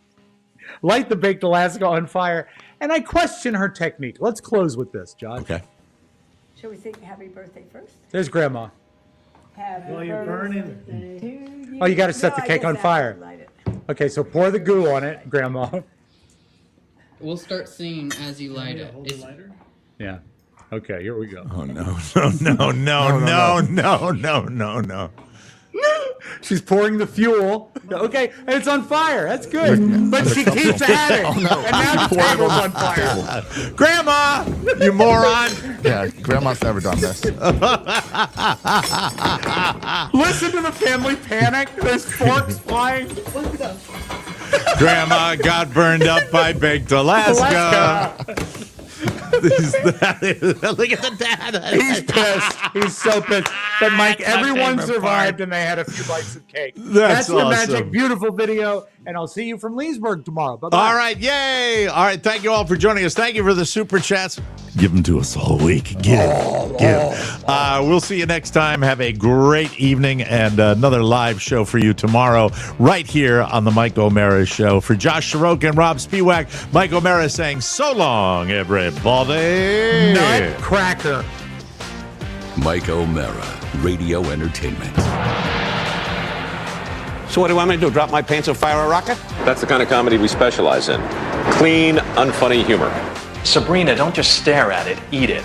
Baked Alaska on fire. And I question her technique. Let's close with this, John. Okay. Shall we sing happy birthday first? There's Grandma. Happy you're burning. birthday to you. Oh, you got to set the I cake guess on I fire. light it. Okay, so pour the goo on it, Grandma. We'll start singing as you light it. Hold the lighter. Yeah. Okay, here we go. Oh, no. She's pouring the fuel. Okay, and it's on fire. That's good. But she keeps at it. And now the table's on fire. Grandma, you moron. Yeah, Grandma's never done this. Listen to the family panic. There's forks flying. Grandma got burned up by baked Alaska. Look at the dad. He's pissed. He's so pissed. But Mike, everyone survived and they had a few bites of cake. That's the awesome. magic, beautiful video. And I'll see you from Leesburg tomorrow. Bye-bye. All right, yay. All right, thank you all for joining us. Thank you for the super chats. Give them to us all week. Give. We'll see you next time. Have a great evening and another live show for you tomorrow right here on the Mike O'Mara Show. For Josh Soroka and Rob Spiewak, Mike O'Mara saying so long, everybody. Nutcracker. Mike O'Mara, Radio Entertainment. So what do you want me to do, drop my pants and fire a rocket? That's the kind of comedy we specialize in. Clean, unfunny humor. Sabrina, don't just stare at it, eat it.